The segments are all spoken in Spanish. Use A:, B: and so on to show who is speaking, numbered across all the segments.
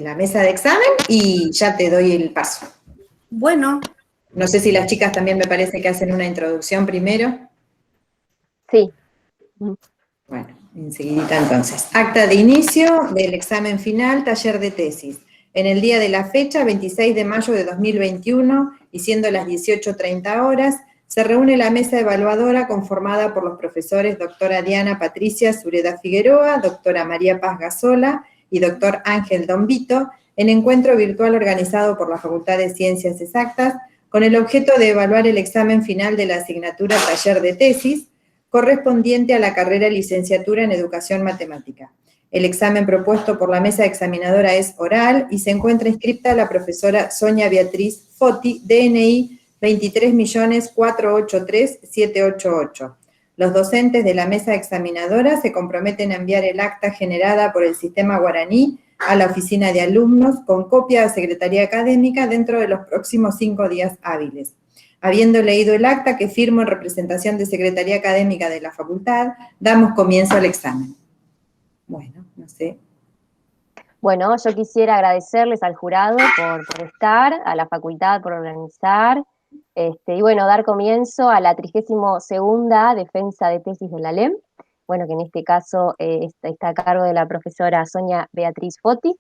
A: la mesa de examen y ya te doy el paso.
B: Bueno.
A: No sé si las chicas también me parece que hacen una introducción primero.
C: Sí.
A: Bueno, enseguidita entonces. Acta de inicio del examen final, taller de tesis. En el día de la fecha, 26 de mayo de 2021, y siendo las 18:30 horas, se reúne la mesa evaluadora conformada por los profesores doctora Diana Patricia Sureda Figueroa, doctora María Paz Gazola y doctor Ángel Dombito, en encuentro virtual organizado por la Facultad de Ciencias Exactas, con el objeto de evaluar el examen final de la asignatura taller de tesis, correspondiente a la carrera licenciatura en Educación Matemática. El examen propuesto por la mesa examinadora es oral y se encuentra inscripta la profesora Sonia Beatriz Foti, DNI 23.483.788. Los docentes de la mesa examinadora se comprometen a enviar el acta generada por el sistema guaraní a la oficina de alumnos con copia a Secretaría Académica dentro de los próximos 5 días hábiles. Habiendo leído el acta que firmo en representación de Secretaría Académica de la Facultad, damos comienzo al examen. Bueno, no sé.
C: Bueno, yo quisiera agradecerles al jurado por estar, a la facultad por organizar, y bueno, dar comienzo a la 32ª defensa de tesis de la LEM, bueno, que en este caso está a cargo de la profesora Sonia Beatriz Foti,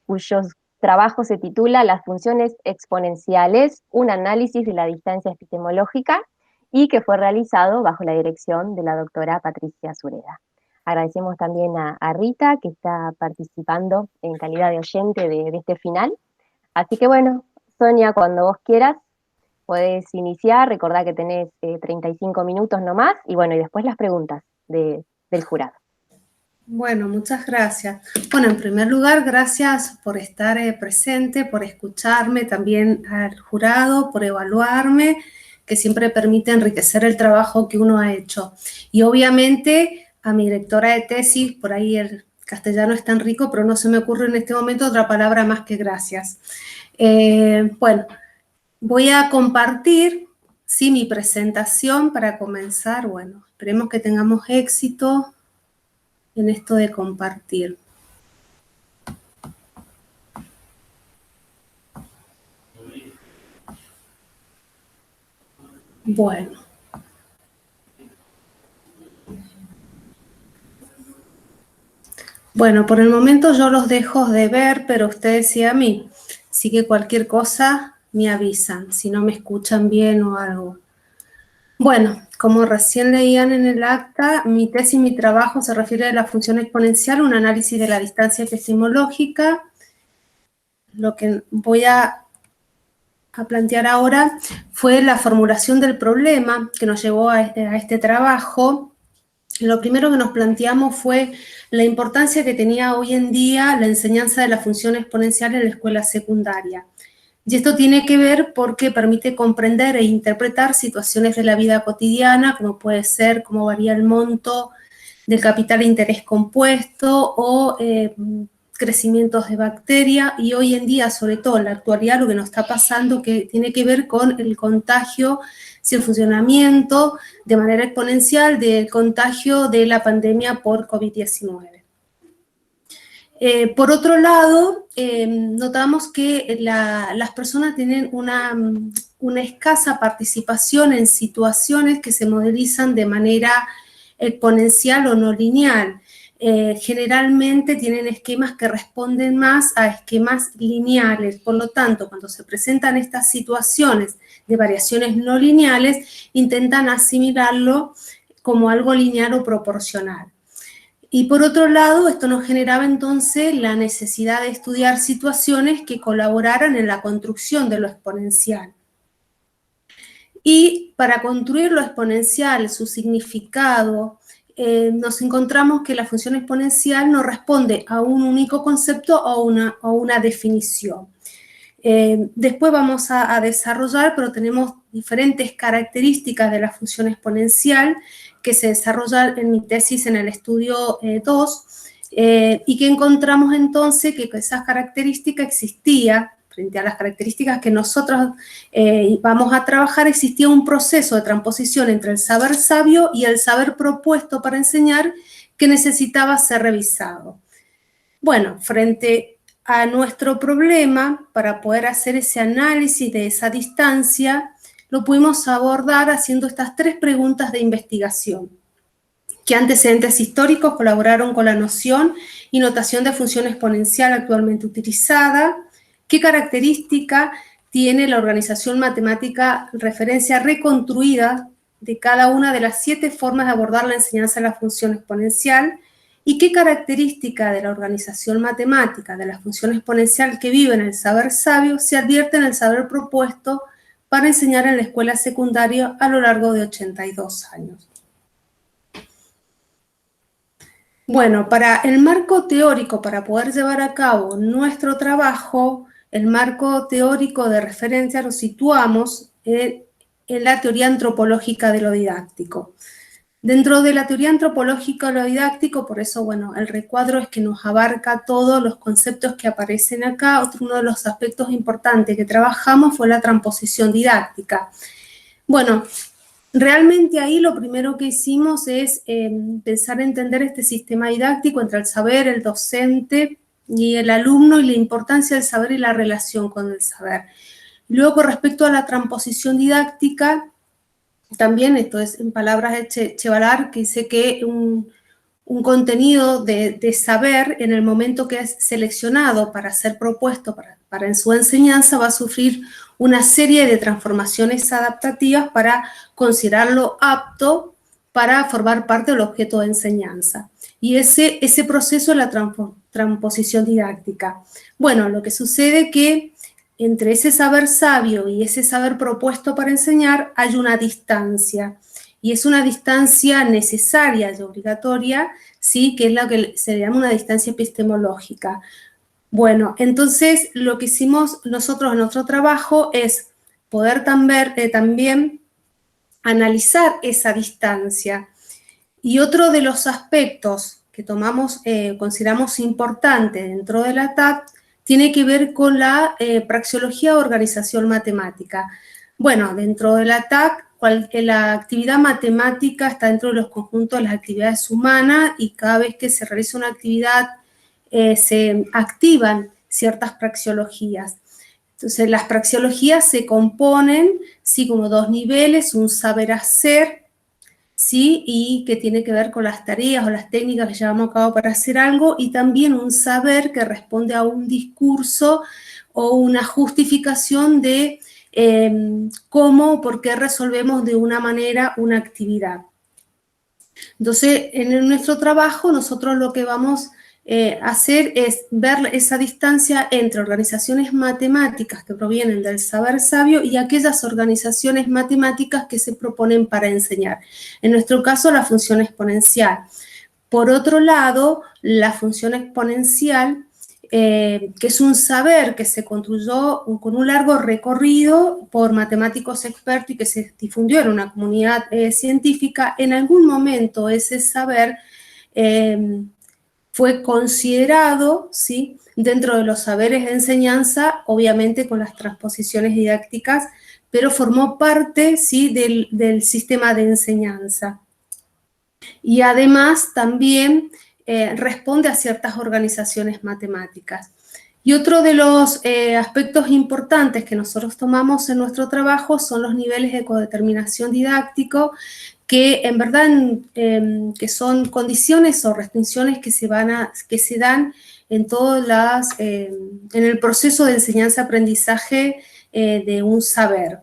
C: cuyo trabajo se titula Las funciones exponenciales, un análisis de la distancia epistemológica, y que fue realizado bajo la dirección de la doctora Patricia Sureda. Agradecemos también a Rita, que está participando en calidad de oyente de este final. Así que bueno, Sonia, cuando vos quieras, podés iniciar. Recordá que tenés 35 minutos nomás, y bueno, y después las preguntas del jurado.
B: Bueno, muchas gracias. Bueno, en primer lugar, gracias por estar presente, por escucharme, también al jurado, por evaluarme, que siempre permite enriquecer el trabajo que uno ha hecho. Y obviamente a mi directora de tesis, por ahí el castellano es tan rico, pero no se me ocurre en este momento otra palabra más que gracias. Bueno, voy a compartir, sí, mi presentación para comenzar. Bueno, esperemos que tengamos éxito en esto de compartir. Bueno. Bueno, por el momento yo los dejo de ver, pero ustedes sí a mí. Así que cualquier cosa me avisan, si no me escuchan bien o algo. Bueno, como recién leían en el acta, mi tesis, mi trabajo se refiere a la función exponencial, un análisis de la distancia epistemológica. Lo que voy a plantear ahora fue la formulación del problema que nos llevó a este trabajo. Lo primero que nos planteamos fue la importancia que tenía hoy en día la enseñanza de la función exponencial en la escuela secundaria. Y esto tiene que ver porque permite comprender e interpretar situaciones de la vida cotidiana, como puede ser cómo varía el monto del capital de interés compuesto o crecimientos de bacteria, y hoy en día, sobre todo en la actualidad, lo que nos está pasando que tiene que ver con el contagio, el funcionamiento de manera exponencial del contagio de la pandemia por COVID-19. Por otro lado, notamos que las personas tienen una escasa participación en situaciones que se modelizan de manera exponencial o no lineal. Generalmente tienen esquemas que responden más a esquemas lineales. Por lo tanto, cuando se presentan estas situaciones de variaciones no lineales, intentan asimilarlo como algo lineal o proporcional. Y por otro lado, esto nos generaba entonces la necesidad de estudiar situaciones que colaboraran en la construcción de lo exponencial. Y para construir lo exponencial, su significado, nos encontramos que la función exponencial no responde a un único concepto o a una definición. Después vamos a desarrollar, pero tenemos diferentes características de la función exponencial que se desarrollan en mi tesis en el estudio 2, y que encontramos entonces que esas características existían, frente a las características que nosotros vamos a trabajar, existía un proceso de transposición entre el saber sabio y el saber propuesto para enseñar que necesitaba ser revisado. Bueno, frente a nuestro problema, para poder hacer ese análisis de esa distancia, lo pudimos abordar haciendo estas 3 preguntas de investigación. ¿Qué antecedentes históricos colaboraron con la noción y notación de función exponencial actualmente utilizada? ¿Qué característica tiene la organización matemática referencia reconstruida de cada una de las 7 formas de abordar la enseñanza de la función exponencial? ¿Y qué característica de la organización matemática de la función exponencial que vive en el saber sabio se advierte en el saber propuesto para enseñar en la escuela secundaria a lo largo de 82 años? Bueno, para el marco teórico, para poder llevar a cabo nuestro trabajo, el marco teórico de referencia lo situamos en la teoría antropológica de lo didáctico. Dentro de la teoría antropológica de lo didáctico, por eso, bueno, el recuadro es que nos abarca todos los conceptos que aparecen acá. Uno de los aspectos importantes que trabajamos fue la transposición didáctica. Bueno, realmente ahí lo primero que hicimos es pensar en entender este sistema didáctico entre el saber, el docente y el alumno y la importancia del saber y la relación con el saber. Luego, con respecto a la transposición didáctica, también esto es en palabras de Chevalar, que dice que un contenido de saber en el momento que es seleccionado para ser propuesto para en su enseñanza va a sufrir una serie de transformaciones adaptativas para considerarlo apto para formar parte del objeto de enseñanza. Y ese proceso es la transposición didáctica. Bueno, lo que sucede es que entre ese saber sabio y ese saber propuesto para enseñar hay una distancia. Y es una distancia necesaria y obligatoria, ¿sí? Que es lo que se llama una distancia epistemológica. Bueno, entonces lo que hicimos nosotros en nuestro trabajo es poder también analizar esa distancia. Y otro de los aspectos que consideramos importante dentro de la TAC tiene que ver con la praxeología de organización matemática. Bueno, dentro de la TAC, la actividad matemática está dentro de los conjuntos de las actividades humanas y cada vez que se realiza una actividad se activan ciertas praxeologías. Entonces, las praxeologías se componen, sí, como 2 niveles, un saber hacer, sí, y que tiene que ver con las tareas o las técnicas que llevamos a cabo para hacer algo, y también un saber que responde a un discurso o una justificación de cómo o por qué resolvemos de una manera una actividad. Entonces, en nuestro trabajo, nosotros lo que vamos a hacer es ver esa distancia entre organizaciones matemáticas que provienen del saber sabio y aquellas organizaciones matemáticas que se proponen para enseñar. En nuestro caso, la función exponencial. Por otro lado, la función exponencial, que es un saber que se construyó con un largo recorrido por matemáticos expertos y que se difundió en una comunidad científica, en algún momento ese saber fue considerado, ¿sí?, dentro de los saberes de enseñanza, obviamente con las transposiciones didácticas, pero formó parte, ¿sí?, del sistema de enseñanza. Y además también responde a ciertas organizaciones matemáticas. Y otro de los aspectos importantes que nosotros tomamos en nuestro trabajo son los niveles de codeterminación didáctico, que en verdad que son condiciones o restricciones que se dan en en el proceso de enseñanza-aprendizaje de un saber.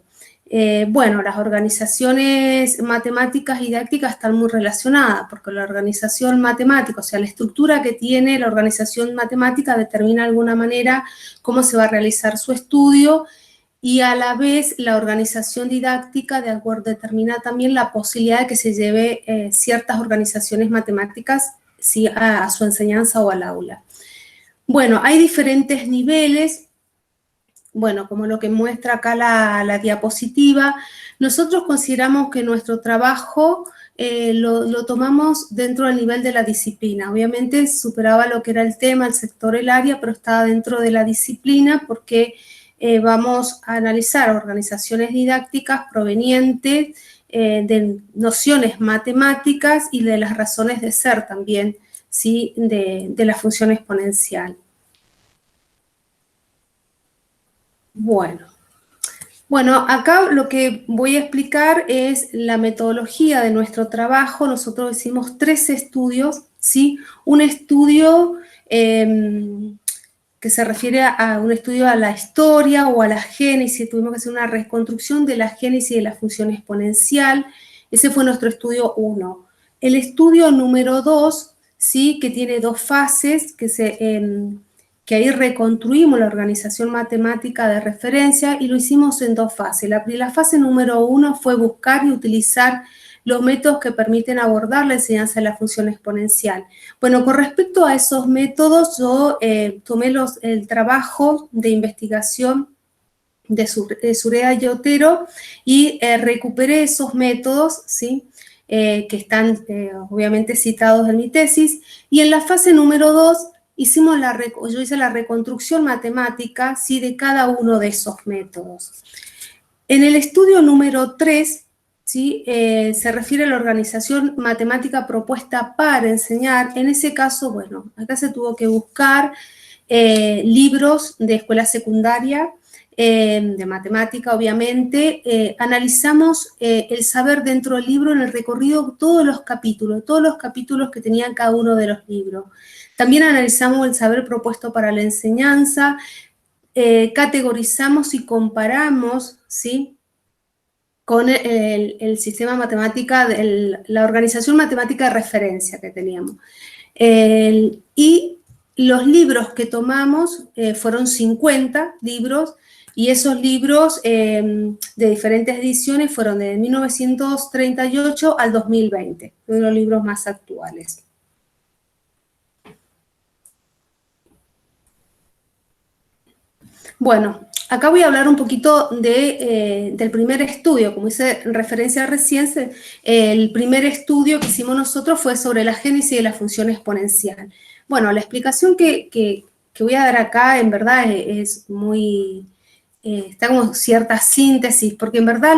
B: Bueno, las organizaciones matemáticas y didácticas están muy relacionadas, porque la organización matemática, o sea, la estructura que tiene la organización matemática determina de alguna manera cómo se va a realizar su estudio, y a la vez la organización didáctica determina también la posibilidad de que se lleve ciertas organizaciones matemáticas, ¿sí?, a su enseñanza o al aula. Bueno, hay diferentes niveles. Bueno, como lo que muestra acá la diapositiva, nosotros consideramos que nuestro trabajo lo tomamos dentro del nivel de la disciplina. Obviamente superaba lo que era el tema, el sector, el área, pero estaba dentro de la disciplina porque vamos a analizar organizaciones didácticas provenientes de nociones matemáticas y de las razones de ser también, ¿sí?, de la función exponencial. Bueno, acá lo que voy a explicar es la metodología de nuestro trabajo. Nosotros hicimos 3 estudios, ¿sí? Un estudio que se refiere a un estudio a la historia o a la génesis. Tuvimos que hacer una reconstrucción de la génesis de la función exponencial. Ese fue nuestro estudio 1. El estudio número 2, ¿sí? Que tiene 2 fases, que ahí reconstruimos la organización matemática de referencia y lo hicimos en 2 fases. La fase número 1 fue buscar y utilizar los métodos que permiten abordar la enseñanza de la función exponencial. Bueno, con respecto a esos métodos, yo tomé el trabajo de investigación de Surea y Otero y recuperé esos métodos, ¿sí? Que están obviamente citados en mi tesis, y en la fase número 2 yo hice la reconstrucción matemática, ¿sí? De cada uno de esos métodos. En el estudio número 3, ¿sí? Se refiere a la organización matemática propuesta para enseñar. En ese caso, bueno, acá se tuvo que buscar libros de escuela secundaria, de matemática, obviamente. Analizamos el saber dentro del libro en el recorrido, todos los capítulos que tenían cada uno de los libros. También analizamos el saber propuesto para la enseñanza, categorizamos y comparamos, ¿sí? Con el sistema matemático, la organización matemática de referencia que teníamos. Y los libros que tomamos fueron 50 libros, y esos libros de diferentes ediciones fueron de 1938 al 2020, uno de los libros más actuales. Bueno, acá voy a hablar un poquito del primer estudio. Como hice referencia recién, el primer estudio que hicimos nosotros fue sobre la génesis de la función exponencial. Bueno, la explicación que voy a dar acá en verdad es muy... está como cierta síntesis, porque en verdad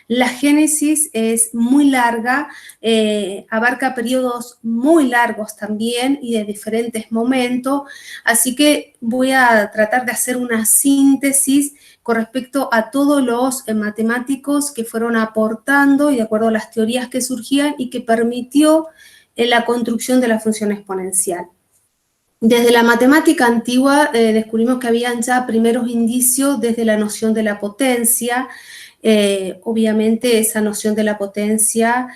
B: la génesis es muy larga, abarca periodos muy largos también y de diferentes momentos, así que voy a tratar de hacer una síntesis con respecto a todos los matemáticos que fueron aportando y de acuerdo a las teorías que surgían y que permitió la construcción de la función exponencial. Desde la matemática antigua descubrimos que habían ya primeros indicios desde la noción de la potencia. Obviamente esa noción de la potencia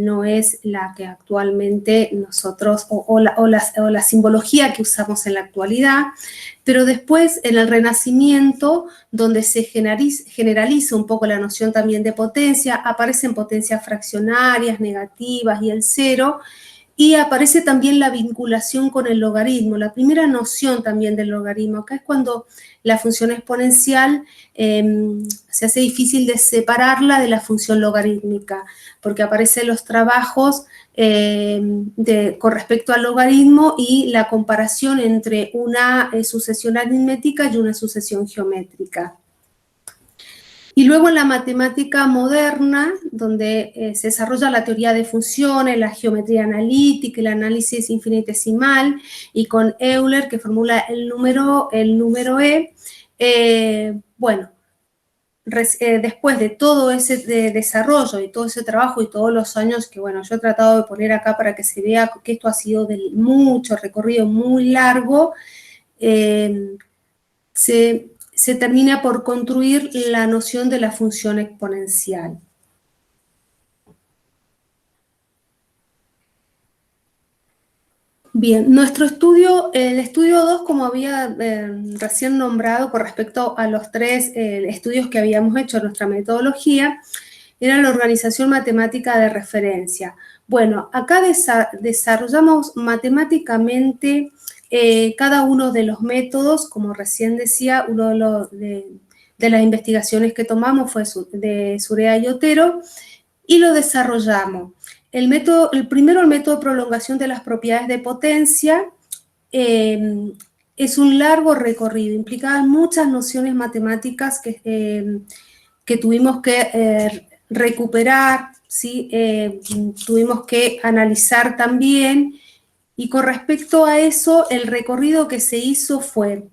B: no es la que actualmente nosotros, o la simbología que usamos en la actualidad, pero después en el Renacimiento, donde se generaliza un poco la noción también de potencia, aparecen potencias fraccionarias, negativas y el cero, y aparece también la vinculación con el logaritmo, la primera noción también del logaritmo. Acá es cuando la función exponencial se hace difícil de separarla de la función logarítmica, porque aparecen los trabajos con respecto al logaritmo y la comparación entre una sucesión aritmética y una sucesión geométrica. Y luego en la matemática moderna, donde se desarrolla la teoría de funciones, la geometría analítica, el análisis infinitesimal, y con Euler, que formula el número E, bueno, después de todo ese desarrollo y todo ese trabajo y todos los años que, bueno, yo he tratado de poner acá para que se vea que esto ha sido de mucho recorrido, muy largo, se termina por construir la noción de la función exponencial. Bien, nuestro estudio, el estudio 2, como había recién nombrado con respecto a los 3 estudios que habíamos hecho en nuestra metodología, era la organización matemática de referencia. Bueno, acá desarrollamos matemáticamente cada uno de los métodos. Como recién decía, uno de las investigaciones que tomamos fue de Surea y Otero, y lo desarrollamos. El método de prolongación de las propiedades de potencia es un largo recorrido, implicaba muchas nociones matemáticas que tuvimos que recuperar, ¿sí? Tuvimos que analizar también, y con respecto a eso, el recorrido que se hizo fue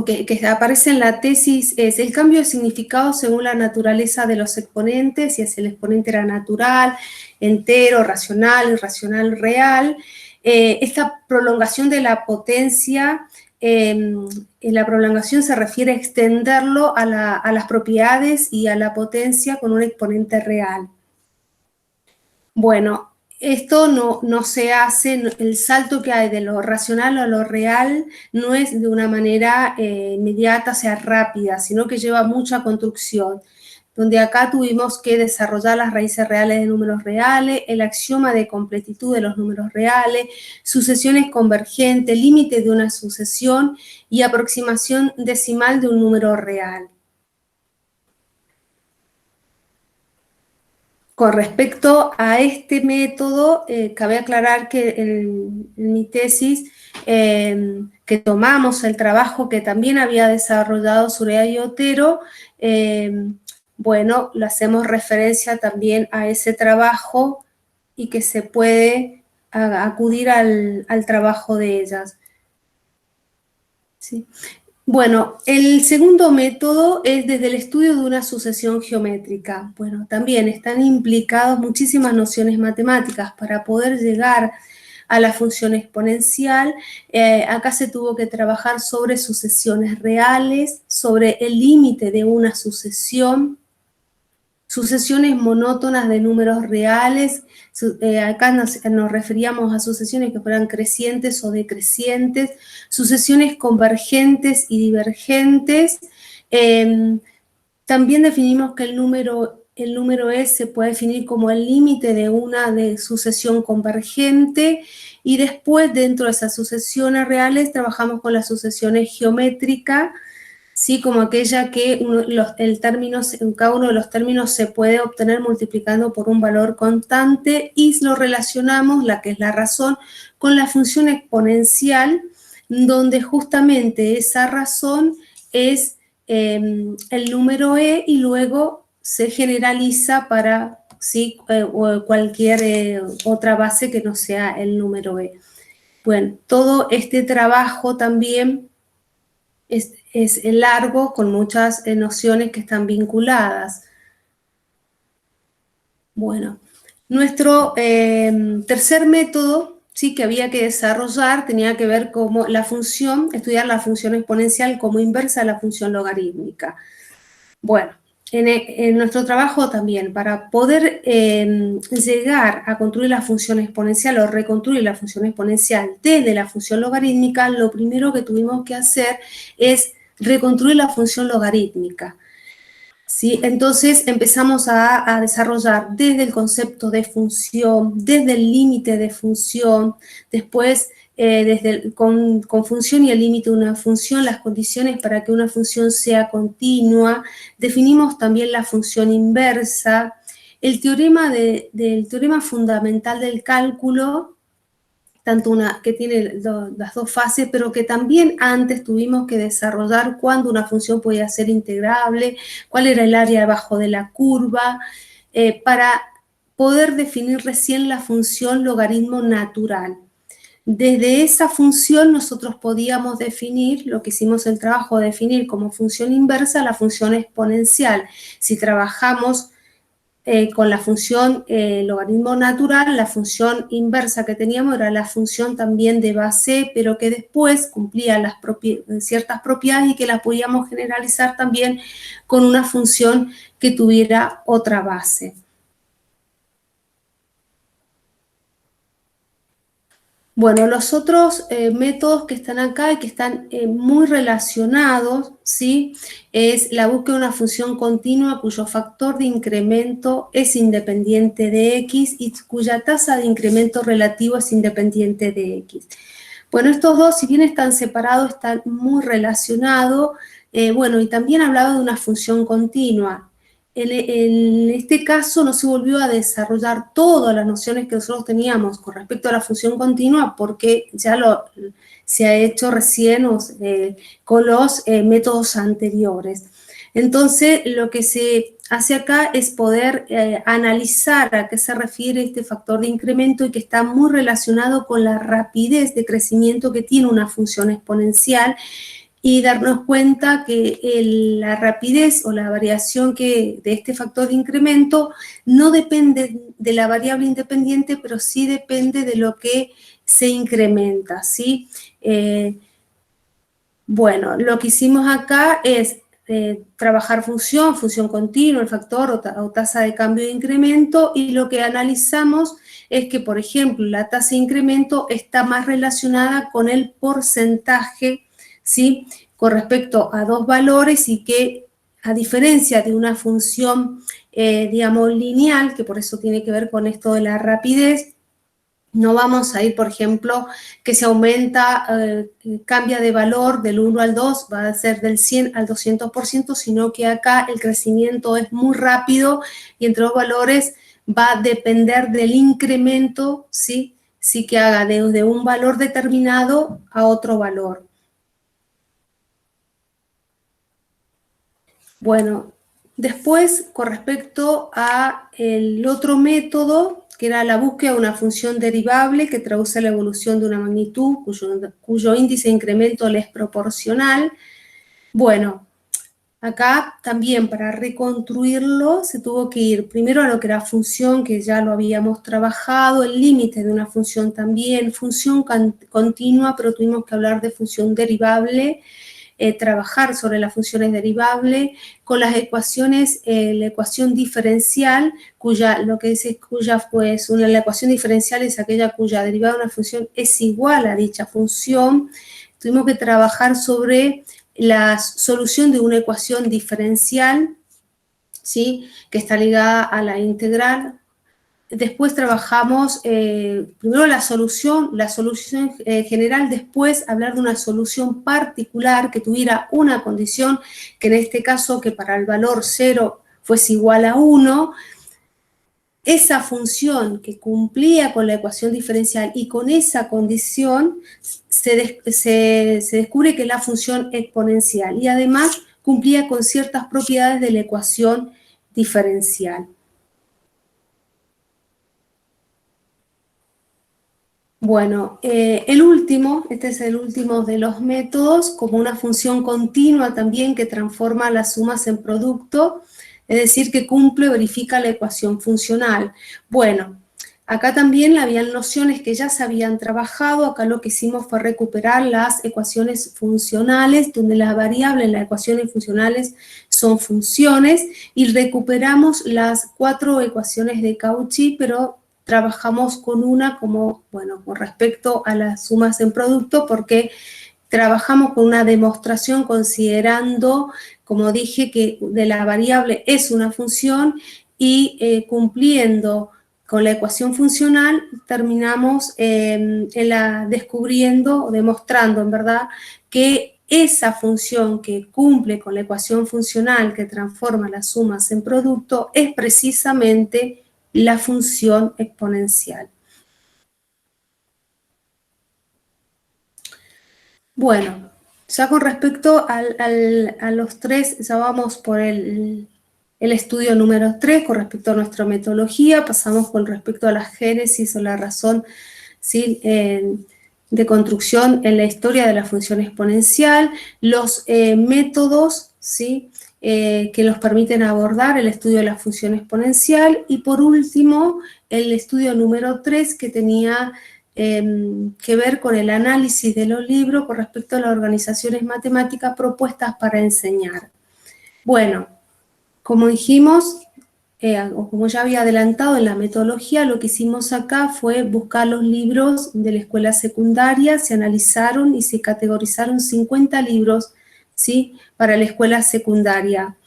B: que aparece en la tesis es el cambio de significado según la naturaleza de los exponentes, si es el exponente era natural, entero, racional, irracional, real. Esta prolongación de la potencia, en la prolongación se refiere a extenderlo a las propiedades y a la potencia con un exponente real. Bueno, esto no se hace, el salto que hay de lo racional a lo real no es de una manera inmediata, o sea, rápida, sino que lleva mucha construcción, donde acá tuvimos que desarrollar las raíces reales de números reales, el axioma de completitud de los números reales, sucesiones convergentes, límite de una sucesión y aproximación decimal de un número real. Con respecto a este método, cabe aclarar que en mi tesis, que tomamos el trabajo que también había desarrollado Surea y Otero, bueno, le hacemos referencia también a ese trabajo y que se puede acudir al trabajo de ellas. ¿Sí? Bueno, el segundo método es desde el estudio de una sucesión geométrica. Bueno, también están implicadas muchísimas nociones matemáticas para poder llegar a la función exponencial. Acá se tuvo que trabajar sobre sucesiones reales, sobre el límite de una sucesión, sucesiones monótonas de números reales. Acá nos referíamos a sucesiones que fueran crecientes o decrecientes, sucesiones convergentes y divergentes. También definimos que el número E se puede definir como el límite de una sucesión convergente, y después dentro de esas sucesiones reales trabajamos con las sucesiones geométricas, ¿sí? Como aquella que cada uno de los términos se puede obtener multiplicando por un valor constante, y lo relacionamos, la que es la razón, con la función exponencial, donde justamente esa razón es el número E y luego se generaliza para ¿sí? Cualquier otra base que no sea el número E. Bueno, todo este trabajo también es largo, con muchas nociones que están vinculadas. Bueno, nuestro tercer método, sí, que había que desarrollar tenía que ver con estudiar la función exponencial como inversa a la función logarítmica. Bueno, en nuestro trabajo también, para poder llegar a construir la función exponencial o reconstruir la función exponencial desde la función logarítmica, lo primero que tuvimos que hacer es reconstruir la función logarítmica. ¿Sí? Entonces empezamos a desarrollar desde el concepto de función, desde el límite de función, después con función y el límite de una función, las condiciones para que una función sea continua. Definimos también la función inversa, el teorema del teorema fundamental del cálculo, tanto que tiene las dos fases, pero que también antes tuvimos que desarrollar cuándo una función podía ser integrable, cuál era el área abajo de la curva, para poder definir recién la función logaritmo natural. Desde esa función nosotros podíamos definir, lo que hicimos el trabajo de definir como función inversa, la función exponencial. Si trabajamos con la función logaritmo natural, la función inversa que teníamos era la función también de base, pero que después cumplía ciertas propiedades y que las podíamos generalizar también con una función que tuviera otra base. Bueno, los otros métodos que están acá y que están muy relacionados, ¿sí? Es la búsqueda de una función continua cuyo factor de incremento es independiente de x y cuya tasa de incremento relativo es independiente de x. Bueno, estos dos, si bien están separados, están muy relacionados. Bueno, y también hablaba de una función continua. En este caso no se volvió a desarrollar todas las nociones que nosotros teníamos con respecto a la función continua, porque ya se ha hecho recién con los métodos anteriores. Entonces, lo que se hace acá es poder analizar a qué se refiere este factor de incremento, y que está muy relacionado con la rapidez de crecimiento que tiene una función exponencial, y darnos cuenta que la rapidez o la variación de este factor de incremento no depende de la variable independiente, pero sí depende de lo que se incrementa, ¿sí? Bueno, lo que hicimos acá es trabajar función continua, el factor o tasa de cambio de incremento, y lo que analizamos es que, por ejemplo, la tasa de incremento está más relacionada con el porcentaje, ¿sí?, con respecto a dos valores, y que, a diferencia de una función, digamos, lineal, que por eso tiene que ver con esto de la rapidez, no vamos a ir, por ejemplo, que se aumenta, cambia de valor del 1 al 2, va a ser del 100 al 200%, sino que acá el crecimiento es muy rápido y entre los valores va a depender del incremento, ¿sí? Sí, que haga de un valor determinado a otro valor. Bueno, después, con respecto a el otro método, que era la búsqueda de una función derivable que traduce la evolución de una magnitud cuyo índice de incremento le es proporcional. Bueno, acá también para reconstruirlo se tuvo que ir primero a lo que era función, que ya lo habíamos trabajado, el límite de una función también, función continua, pero tuvimos que hablar de función derivable, trabajar sobre las funciones derivables, con las ecuaciones, la ecuación diferencial, la ecuación diferencial es aquella cuya derivada de una función es igual a dicha función. Tuvimos que trabajar sobre la solución de una ecuación diferencial, ¿sí?, que está ligada a la integral. Después trabajamos primero la solución general, después hablar de una solución particular que tuviera una condición, que en este caso que para el valor 0 fuese igual a 1. Esa función que cumplía con la ecuación diferencial y con esa condición se descubre que es la función exponencial y además cumplía con ciertas propiedades de la ecuación diferencial. Bueno, este es el último de los métodos, como una función continua también que transforma las sumas en producto, es decir, que verifica la ecuación funcional. Bueno, acá también habían nociones que ya se habían trabajado, acá lo que hicimos fue recuperar las ecuaciones funcionales, donde las variables en las ecuaciones funcionales son funciones, y recuperamos las 4 ecuaciones de Cauchy, pero trabajamos con una con respecto a las sumas en producto, porque trabajamos con una demostración considerando, como dije, que de la variable es una función y cumpliendo con la ecuación funcional, terminamos descubriendo o demostrando, en verdad, que esa función que cumple con la ecuación funcional que transforma las sumas en producto es precisamente la función exponencial. Bueno, ya con respecto a los tres, ya vamos por el estudio número 3, con respecto a nuestra metodología, pasamos con respecto a la génesis o la razón, ¿sí?, de construcción en la historia de la función exponencial, los métodos, ¿sí?, que nos permiten abordar el estudio de la función exponencial, y por último, el estudio número 3, que tenía que ver con el análisis de los libros con respecto a las organizaciones matemáticas propuestas para enseñar. Bueno, como dijimos, o como ya había adelantado en la metodología, lo que hicimos acá fue buscar los libros de la escuela secundaria, se analizaron y se categorizaron 50 libros, ¿sí?, para la escuela secundaria.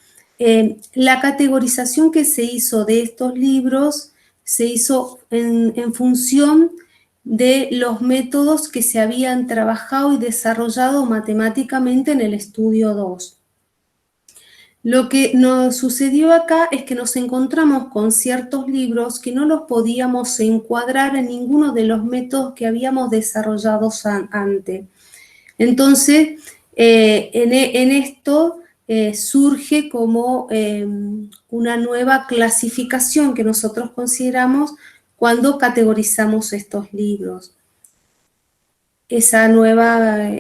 B: La categorización que se hizo de estos libros se hizo en función de los métodos que se habían trabajado y desarrollado matemáticamente en el estudio 2. Lo que nos sucedió acá es que nos encontramos con ciertos libros que no los podíamos encuadrar en ninguno de los métodos que habíamos desarrollado antes. Entonces, en esto surge como una nueva clasificación que nosotros consideramos cuando categorizamos estos libros. esa nueva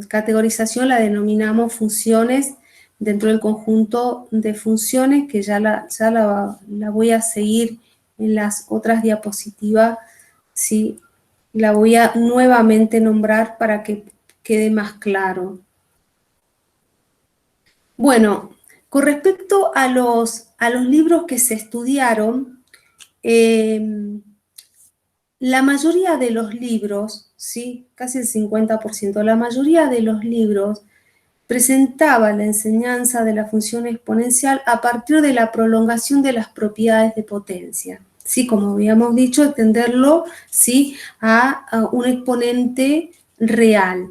B: categorización la denominamos funciones dentro del conjunto de funciones, que ya la voy a seguir en las otras diapositivas, ¿sí? La voy a nuevamente nombrar para que quede más claro. Bueno, con respecto a los libros que se estudiaron, la mayoría de los libros, ¿sí? Casi el 50%, la mayoría de los libros presentaba la enseñanza de la función exponencial a partir de la prolongación de las propiedades de potencia. Sí, como habíamos dicho, extenderlo, ¿sí?, a un exponente real.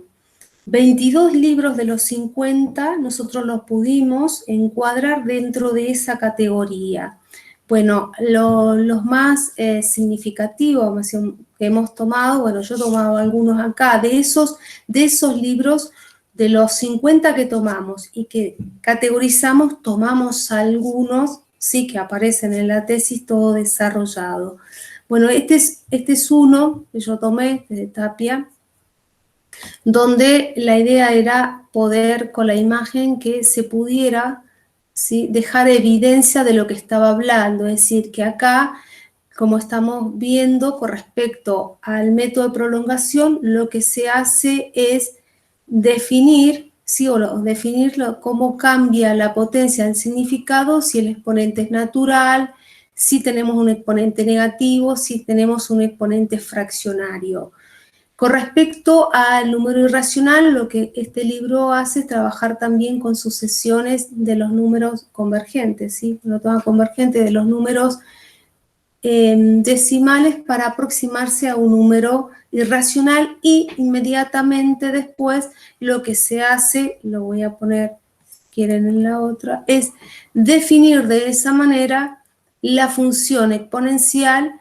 B: 22 libros de los 50 nosotros los pudimos encuadrar dentro de esa categoría. Bueno, los más significativos que hemos tomado, bueno, yo he tomado algunos acá, de esos libros, de los 50 que tomamos y que categorizamos, tomamos algunos, sí, que aparecen en la tesis, todo desarrollado. Bueno, este es uno que yo tomé de Tapia, donde la idea era poder, con la imagen, que se pudiera, ¿sí?, dejar evidencia de lo que estaba hablando, es decir, que acá, como estamos viendo con respecto al método de prolongación, lo que se hace es definir, ¿sí?, definirlo, cómo cambia la potencia del significado, si el exponente es natural, si tenemos un exponente negativo, si tenemos un exponente fraccionario. Con respecto al número irracional, lo que este libro hace es trabajar también con sucesiones de los números convergentes, ¿sí? Lo toma convergente de los números decimales para aproximarse a un número irracional, y inmediatamente después lo que se hace, lo voy a poner si quieren en la otra, es definir de esa manera la función exponencial,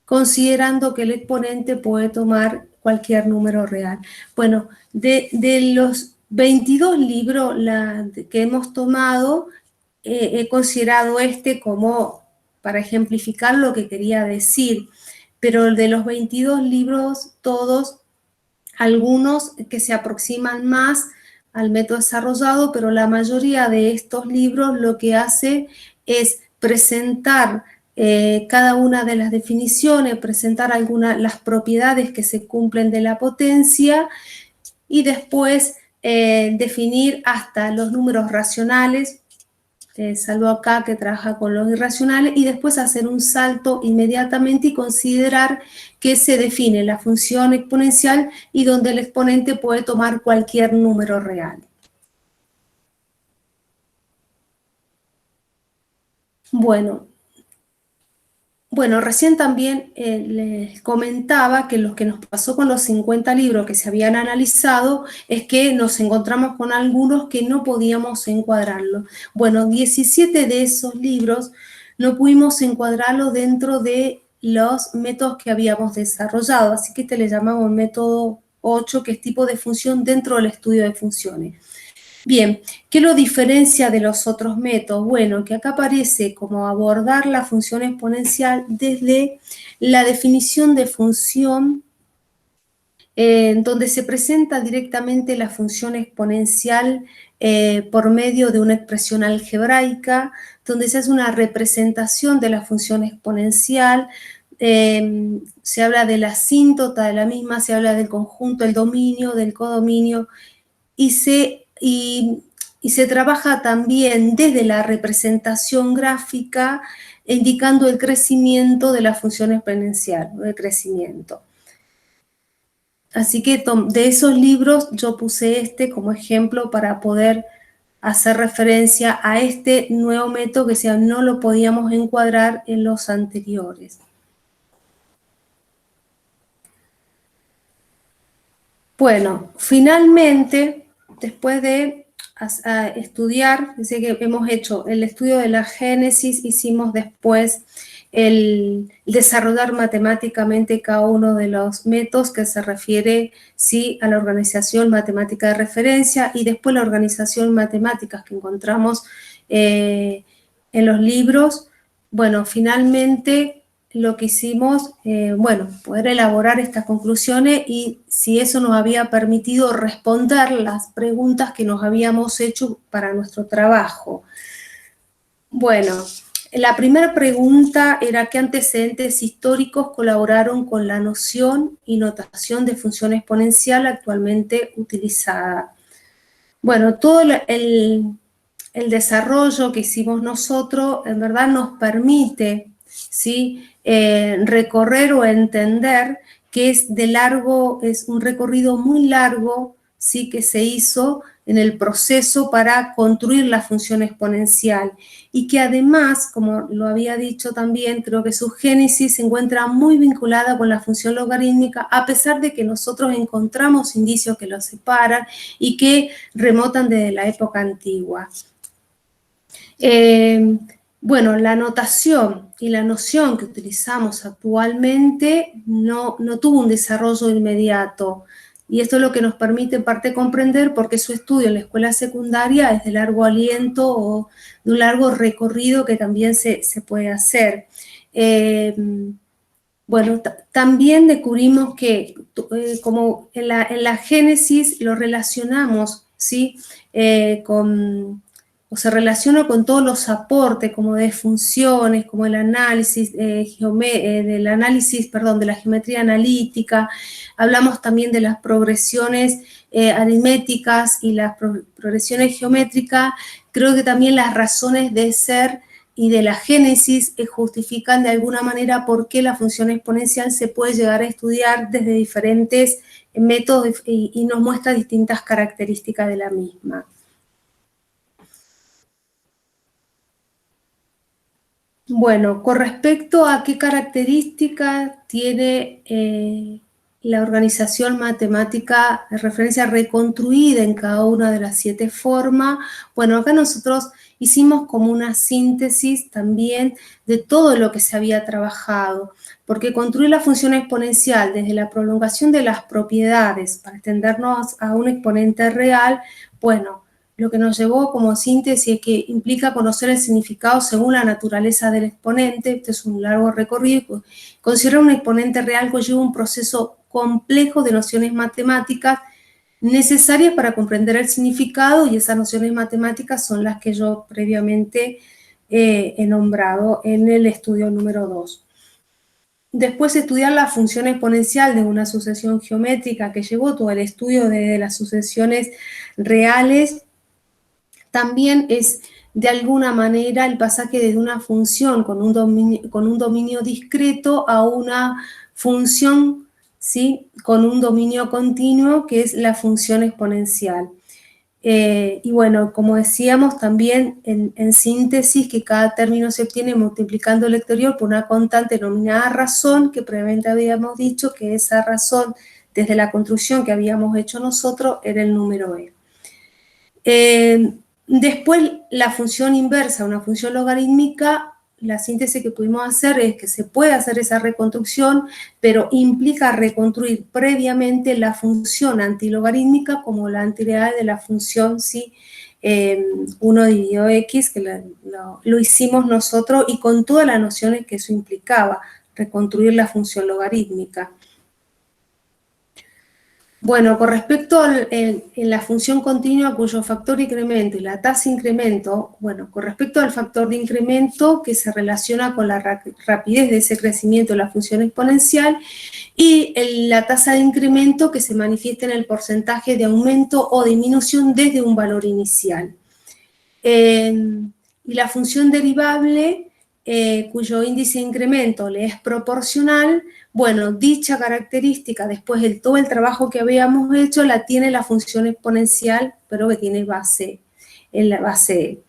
B: considerando que el exponente puede tomar cualquier número real. Bueno, de los 22 libros que hemos tomado, he considerado este como para ejemplificar lo que quería decir, pero de los 22 libros, todos, algunos que se aproximan más al método desarrollado, pero la mayoría de estos libros lo que hace es presentar cada una de las definiciones, presentar las propiedades que se cumplen de la potencia, y después definir hasta los números racionales, salvo acá que trabaja con los irracionales, y después hacer un salto inmediatamente y considerar que se define la función exponencial y donde el exponente puede tomar cualquier número real. Bueno, recién también les comentaba que lo que nos pasó con los 50 libros que se habían analizado es que nos encontramos con algunos que no podíamos encuadrarlo. Bueno, 17 de esos libros no pudimos encuadrarlo dentro de los métodos que habíamos desarrollado, así que le llamamos método 8, que es tipo de función dentro del estudio de funciones. Bien, ¿qué lo diferencia de los otros métodos? Bueno, que acá aparece como abordar la función exponencial desde la definición de función, donde se presenta directamente la función exponencial por medio de una expresión algebraica, donde se hace una representación de la función exponencial, se habla de la asíntota de la misma, se habla del conjunto, el dominio, del codominio, y se trabaja también desde la representación gráfica, indicando el crecimiento de la función exponencial, el crecimiento. Así que de esos libros yo puse este como ejemplo para poder hacer referencia a este nuevo método que no lo podíamos encuadrar en los anteriores. Bueno, finalmente, después de estudiar, dice que hemos hecho el estudio de la génesis, hicimos después el desarrollar matemáticamente cada uno de los métodos que se refiere, sí, a la organización matemática de referencia, y después la organización matemática que encontramos en los libros. Bueno, finalmente lo que hicimos, bueno, poder elaborar estas conclusiones y si eso nos había permitido responder las preguntas que nos habíamos hecho para nuestro trabajo. Bueno, la primera pregunta era ¿qué antecedentes históricos colaboraron con la noción y notación de función exponencial actualmente utilizada? Bueno, todo el desarrollo que hicimos nosotros en verdad nos permite, ¿sí?, recorrer o entender que es un recorrido muy largo, ¿sí?, que se hizo en el proceso para construir la función exponencial y que además, como lo había dicho también, creo que su génesis se encuentra muy vinculada con la función logarítmica, a pesar de que nosotros encontramos indicios que los separan y que remontan desde la época antigua. Bueno, la notación y la noción que utilizamos actualmente no tuvo un desarrollo inmediato. Y esto es lo que nos permite en parte comprender por qué su estudio en la escuela secundaria es de largo aliento o de un largo recorrido que también se puede hacer. Bueno, también descubrimos que como en la génesis lo relacionamos, ¿sí?, se relaciona con todos los aportes como de funciones, como el análisis, de la geometría analítica. Hablamos también de las progresiones aritméticas y las progresiones geométricas. Creo que también las razones de ser y de la génesis justifican de alguna manera por qué la función exponencial se puede llegar a estudiar desde diferentes métodos y nos muestra distintas características de la misma. Bueno, con respecto a qué características tiene la organización matemática de referencia reconstruida en cada una de las 7 formas, bueno, acá nosotros hicimos como una síntesis también de todo lo que se había trabajado, porque construir la función exponencial desde la prolongación de las propiedades para extendernos a un exponente real, bueno, lo que nos llevó como síntesis es que implica conocer el significado según la naturaleza del exponente. Este es un largo recorrido. Considerar un exponente real conlleva un proceso complejo de nociones matemáticas necesarias para comprender el significado y esas nociones matemáticas son las que yo previamente he nombrado en el estudio número 2. Después estudiar la función exponencial de una sucesión geométrica que llevó todo el estudio de las sucesiones reales. También es, de alguna manera, el pasaje de una función con un dominio discreto a una función, ¿sí?, con un dominio continuo, que es la función exponencial. Y bueno, como decíamos también en síntesis, que cada término se obtiene multiplicando el exterior por una constante denominada razón, que previamente habíamos dicho que esa razón, desde la construcción que habíamos hecho nosotros, era el número e. Después, la función inversa, una función logarítmica, la síntesis que pudimos hacer es que se puede hacer esa reconstrucción, pero implica reconstruir previamente la función antilogarítmica como la anterioridad de la función, ¿sí?, 1 dividido x, que lo hicimos nosotros y con todas las nociones que eso implicaba, reconstruir la función logarítmica. Bueno, con respecto a la función continua cuyo factor incremento y la tasa de incremento, bueno, con respecto al factor de incremento que se relaciona con la rapidez de ese crecimiento de la función exponencial y la tasa de incremento que se manifiesta en el porcentaje de aumento o disminución desde un valor inicial. Y la función derivable, cuyo índice de incremento le es proporcional, bueno, dicha característica, después de todo el trabajo que habíamos hecho, la tiene la función exponencial, pero que tiene base, en la base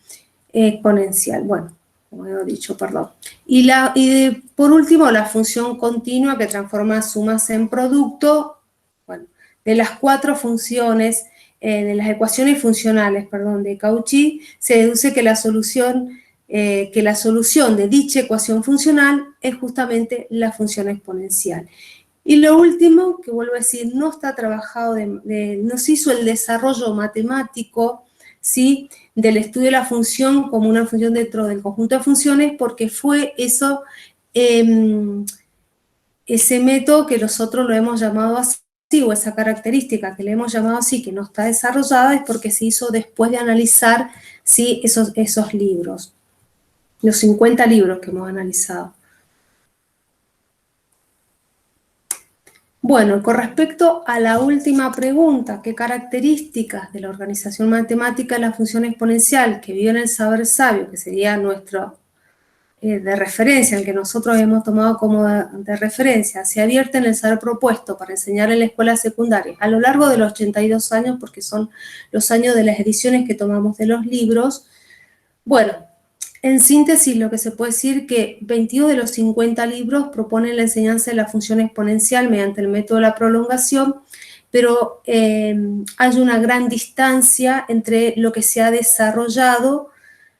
B: exponencial. Bueno, como he dicho, perdón. Y por último, la función continua que transforma sumas en producto. Bueno, de las 4 funciones, de las ecuaciones funcionales, perdón, de Cauchy, se deduce que la solución de dicha ecuación funcional es justamente la función exponencial. Y lo último, que vuelvo a decir, no está trabajado, no se hizo el desarrollo matemático, ¿sí?, del estudio de la función como una función dentro del conjunto de funciones, porque fue eso ese método que nosotros lo hemos llamado así, o esa característica que le hemos llamado así, que no está desarrollada, es porque se hizo después de analizar, ¿sí?, esos libros, los 50 libros que hemos analizado. Bueno, con respecto a la última pregunta, ¿qué características de la organización matemática de la función exponencial que vive en el saber sabio, que sería nuestro de referencia, el que nosotros hemos tomado como de referencia, se advierte en el saber propuesto para enseñar en la escuela secundaria a lo largo de los 82 años, porque son los años de las ediciones que tomamos de los libros? Bueno, en síntesis, lo que se puede decir que 22 de los 50 libros proponen la enseñanza de la función exponencial mediante el método de la prolongación, pero hay una gran distancia entre lo que se ha desarrollado,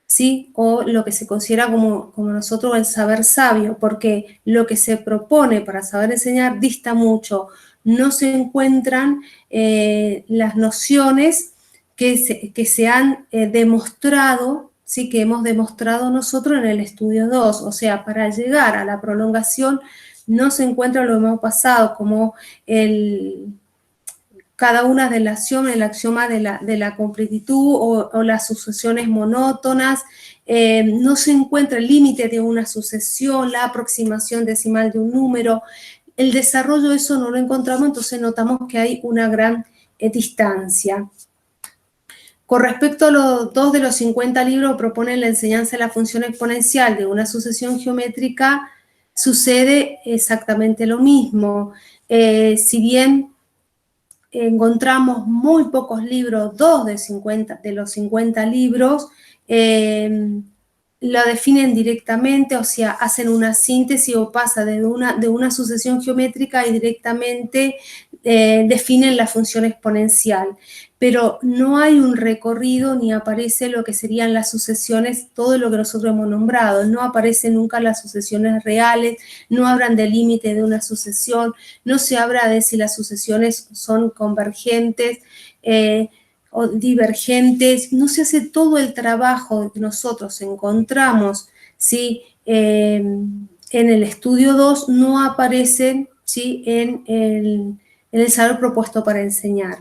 B: ¿sí?, o lo que se considera como nosotros el saber sabio, porque lo que se propone para saber enseñar dista mucho. No se encuentran las nociones que se han demostrado, ¿sí?, que hemos demostrado nosotros en el estudio 2. O sea, para llegar a la prolongación no se encuentra lo que hemos pasado, como cada una de las acciones, el axioma de la completitud o las sucesiones monótonas. No se encuentra el límite de una sucesión, la aproximación decimal de un número. El desarrollo de eso no lo encontramos, entonces notamos que hay una gran distancia. Con respecto a los 2 de los 50 libros proponen la enseñanza de la función exponencial de una sucesión geométrica, sucede exactamente lo mismo. Si bien encontramos muy pocos libros, 2 de los 50 libros, lo definen directamente, o sea, hacen una síntesis o pasa de una sucesión geométrica y directamente definen la función exponencial. Pero no hay un recorrido ni aparece lo que serían las sucesiones, todo lo que nosotros hemos nombrado. No aparecen nunca las sucesiones reales, no hablan del límite de una sucesión, no se habla de si las sucesiones son convergentes o divergentes. No se hace todo el trabajo que nosotros encontramos, ¿sí?, en el estudio 2, no aparecen, ¿sí?, en el saber propuesto para enseñar.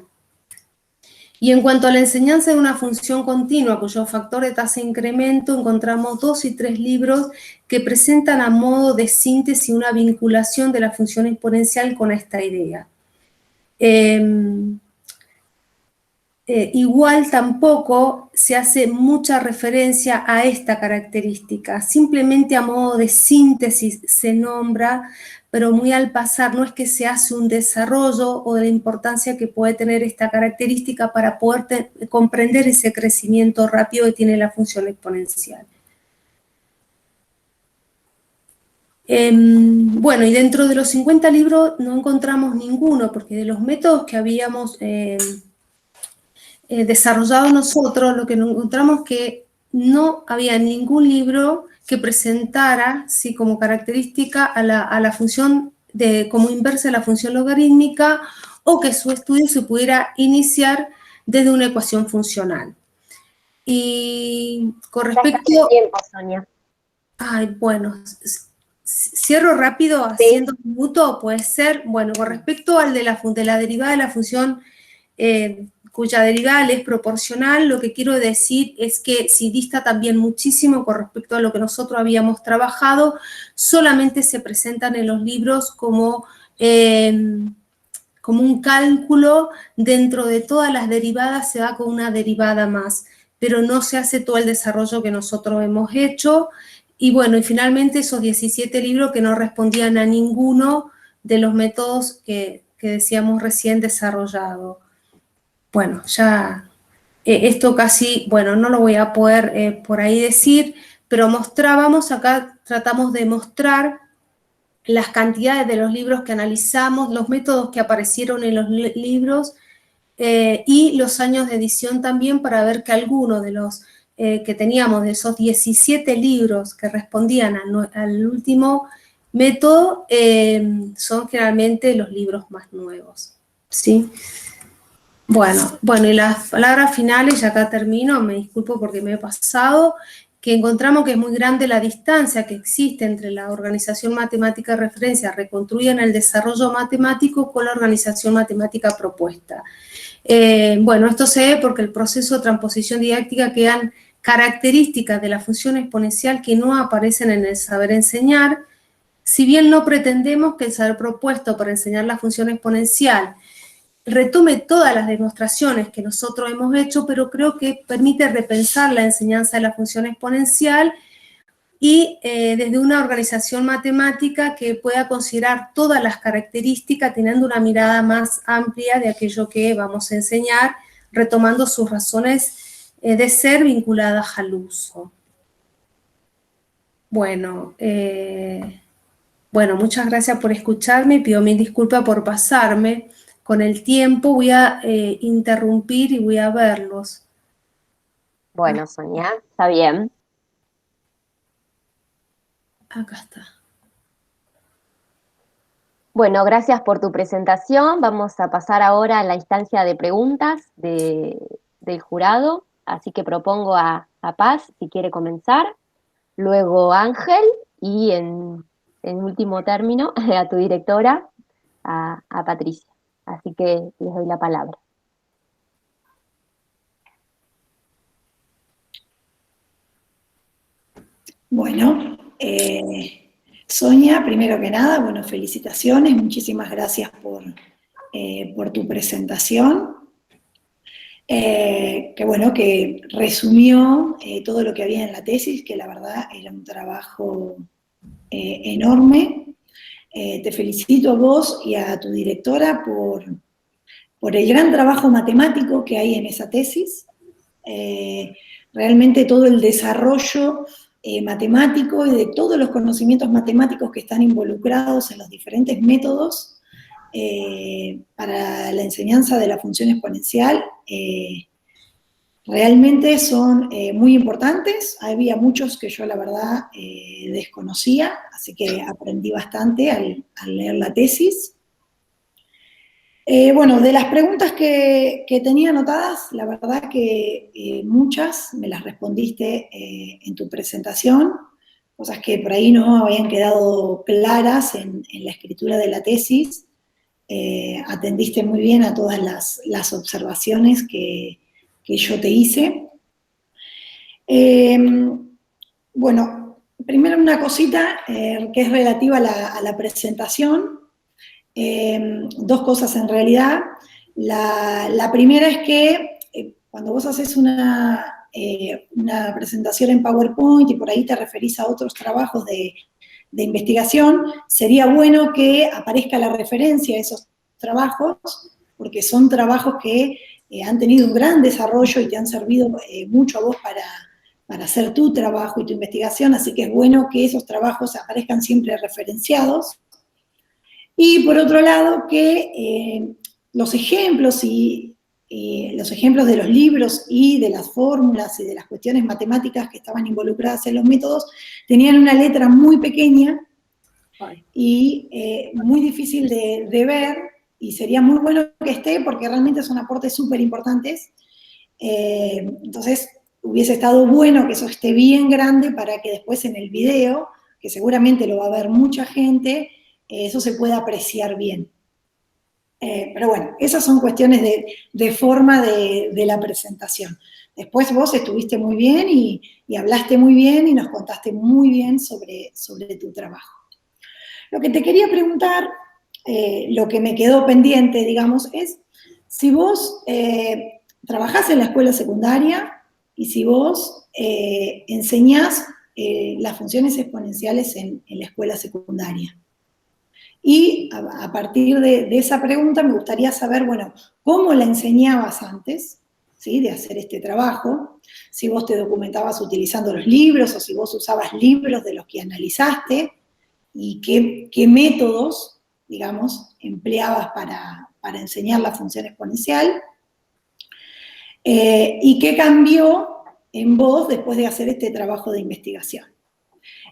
B: Y en cuanto a la enseñanza de una función continua cuyo factor de tasa de incremento, encontramos 2 y 3 libros que presentan a modo de síntesis una vinculación de la función exponencial con esta idea. Igual tampoco se hace mucha referencia a esta característica, simplemente a modo de síntesis se nombra, pero muy al pasar, no es que se hace un desarrollo o de la importancia que puede tener esta característica para poder comprender ese crecimiento rápido que tiene la función exponencial. Bueno, y dentro de los 50 libros no encontramos ninguno, porque de los métodos que habíamos desarrollado nosotros, lo que encontramos que no había ningún libro que presentara, sí, como característica a la función como inversa de la función logarítmica, o que su estudio se pudiera iniciar desde una ecuación funcional. Y con respecto...
C: Ya está el tiempo, Sonia.
B: Ay, bueno, cierro rápido, haciendo un minuto, puede ser. Bueno, con respecto al de la derivada de la función cuya derivada es proporcional, lo que quiero decir es que si dista también muchísimo con respecto a lo que nosotros habíamos trabajado, solamente se presentan en los libros como un cálculo. Dentro de todas las derivadas se da con una derivada más, pero no se hace todo el desarrollo que nosotros hemos hecho. Y bueno, y finalmente esos 17 libros que no respondían a ninguno de los métodos que decíamos recién desarrollado. Bueno, ya esto casi, bueno, no lo voy a poder por ahí decir, pero mostrábamos acá, tratamos de mostrar las cantidades de los libros que analizamos, los métodos que aparecieron en los libros y los años de edición también, para ver que algunos de los que teníamos, de esos 17 libros que respondían al último método, son generalmente los libros más nuevos, ¿sí? Bueno, y las palabras finales, ya acá termino, me disculpo porque me he pasado, que encontramos que es muy grande la distancia que existe entre la organización matemática de referencia reconstruida en el desarrollo matemático con la organización matemática propuesta. Bueno, esto se ve porque el proceso de transposición didáctica quedan características de la función exponencial que no aparecen en el saber enseñar, si bien no pretendemos que el saber propuesto para enseñar la función exponencial retome todas las demostraciones que nosotros hemos hecho, pero creo que permite repensar la enseñanza de la función exponencial y desde una organización matemática que pueda considerar todas las características teniendo una mirada más amplia de aquello que vamos a enseñar, retomando sus razones de ser vinculadas al uso. Bueno, muchas gracias por escucharme, pido mil disculpas por pasarme. Con el tiempo voy a interrumpir y voy a verlos.
C: Bueno, Sonia, está bien.
B: Acá está.
C: Bueno, gracias por tu presentación. Vamos a pasar ahora a la instancia de preguntas del jurado. Así que propongo a Paz, si quiere comenzar, luego Ángel y en último término a tu directora, a Patricia. Así que les doy la palabra.
D: Bueno, Sonia, primero que nada, bueno, felicitaciones, muchísimas gracias por tu presentación, que bueno, que resumió todo lo que había en la tesis, que la verdad era un trabajo enorme. Te felicito a vos y a tu directora por el gran trabajo matemático que hay en esa tesis. Realmente todo el desarrollo matemático y de todos los conocimientos matemáticos que están involucrados en los diferentes métodos para la enseñanza de la función exponencial realmente son muy importantes. Había muchos que yo la verdad desconocía, así que aprendí bastante al leer la tesis. Bueno, de las preguntas que tenía anotadas, la verdad que muchas me las respondiste en tu presentación, cosas que por ahí no habían quedado claras en la escritura de la tesis. Atendiste muy bien a todas las observaciones que yo te hice. Bueno, primero una cosita que es relativa a la presentación. Dos cosas en realidad. La primera es que cuando vos haces una presentación en PowerPoint y por ahí te referís a otros trabajos de investigación, sería bueno que aparezca la referencia a esos trabajos, porque son trabajos que han tenido un gran desarrollo y te han servido mucho a vos para hacer tu trabajo y tu investigación, así que es bueno que esos trabajos aparezcan siempre referenciados. Y por otro lado, que los ejemplos de los libros y de las fórmulas y de las cuestiones matemáticas que estaban involucradas en los métodos tenían una letra muy pequeña y muy difícil de ver, y sería muy bueno que esté porque realmente son aportes súper importantes. Entonces, hubiese estado bueno que eso esté bien grande para que después en el video, que seguramente lo va a ver mucha gente, eso se puede apreciar bien. Pero bueno, esas son cuestiones de forma de la presentación. Después vos estuviste muy bien y hablaste muy bien y nos contaste muy bien sobre tu trabajo. Lo que te quería preguntar, lo que me quedó pendiente, digamos, es si vos trabajás en la escuela secundaria y si vos enseñás las funciones exponenciales en la escuela secundaria. Y a partir de esa pregunta me gustaría saber, bueno, ¿cómo la enseñabas antes, ¿sí?, de hacer este trabajo? Si vos te documentabas utilizando los libros o si vos usabas libros de los que analizaste y qué métodos, digamos, empleabas para enseñar la función exponencial y qué cambió en vos después de hacer este trabajo de investigación.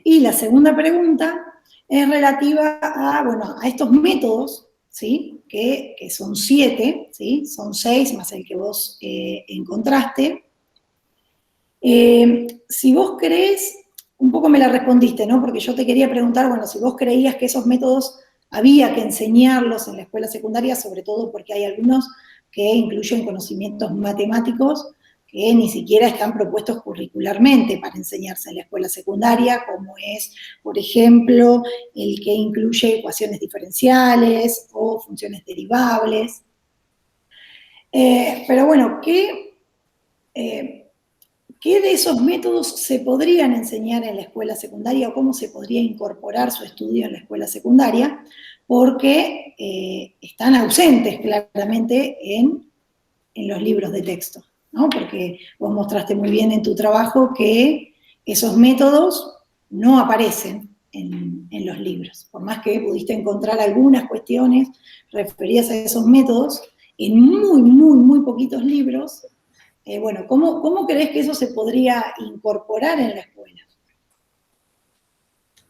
D: Y la segunda pregunta es relativa a estos métodos, ¿sí?, que son 7, ¿sí?, son 6 más el que vos encontraste. Si vos creés, un poco me la respondiste, ¿no? Porque yo te quería preguntar, bueno, si vos creías que esos métodos había que enseñarlos en la escuela secundaria, sobre todo porque hay algunos que incluyen conocimientos matemáticos que ni siquiera están propuestos curricularmente para enseñarse en la escuela secundaria, como es, por ejemplo, el que incluye ecuaciones diferenciales o funciones derivables. Pero bueno, ¿qué de esos métodos se podrían enseñar en la escuela secundaria o cómo se podría incorporar su estudio en la escuela secundaria? Porque están ausentes claramente en los libros de texto, ¿no? Porque vos mostraste muy bien en tu trabajo que esos métodos no aparecen en los libros. Por más que pudiste encontrar algunas cuestiones referidas a esos métodos, en muy, muy, muy poquitos libros. Bueno, ¿cómo crees que eso se podría incorporar en la escuela?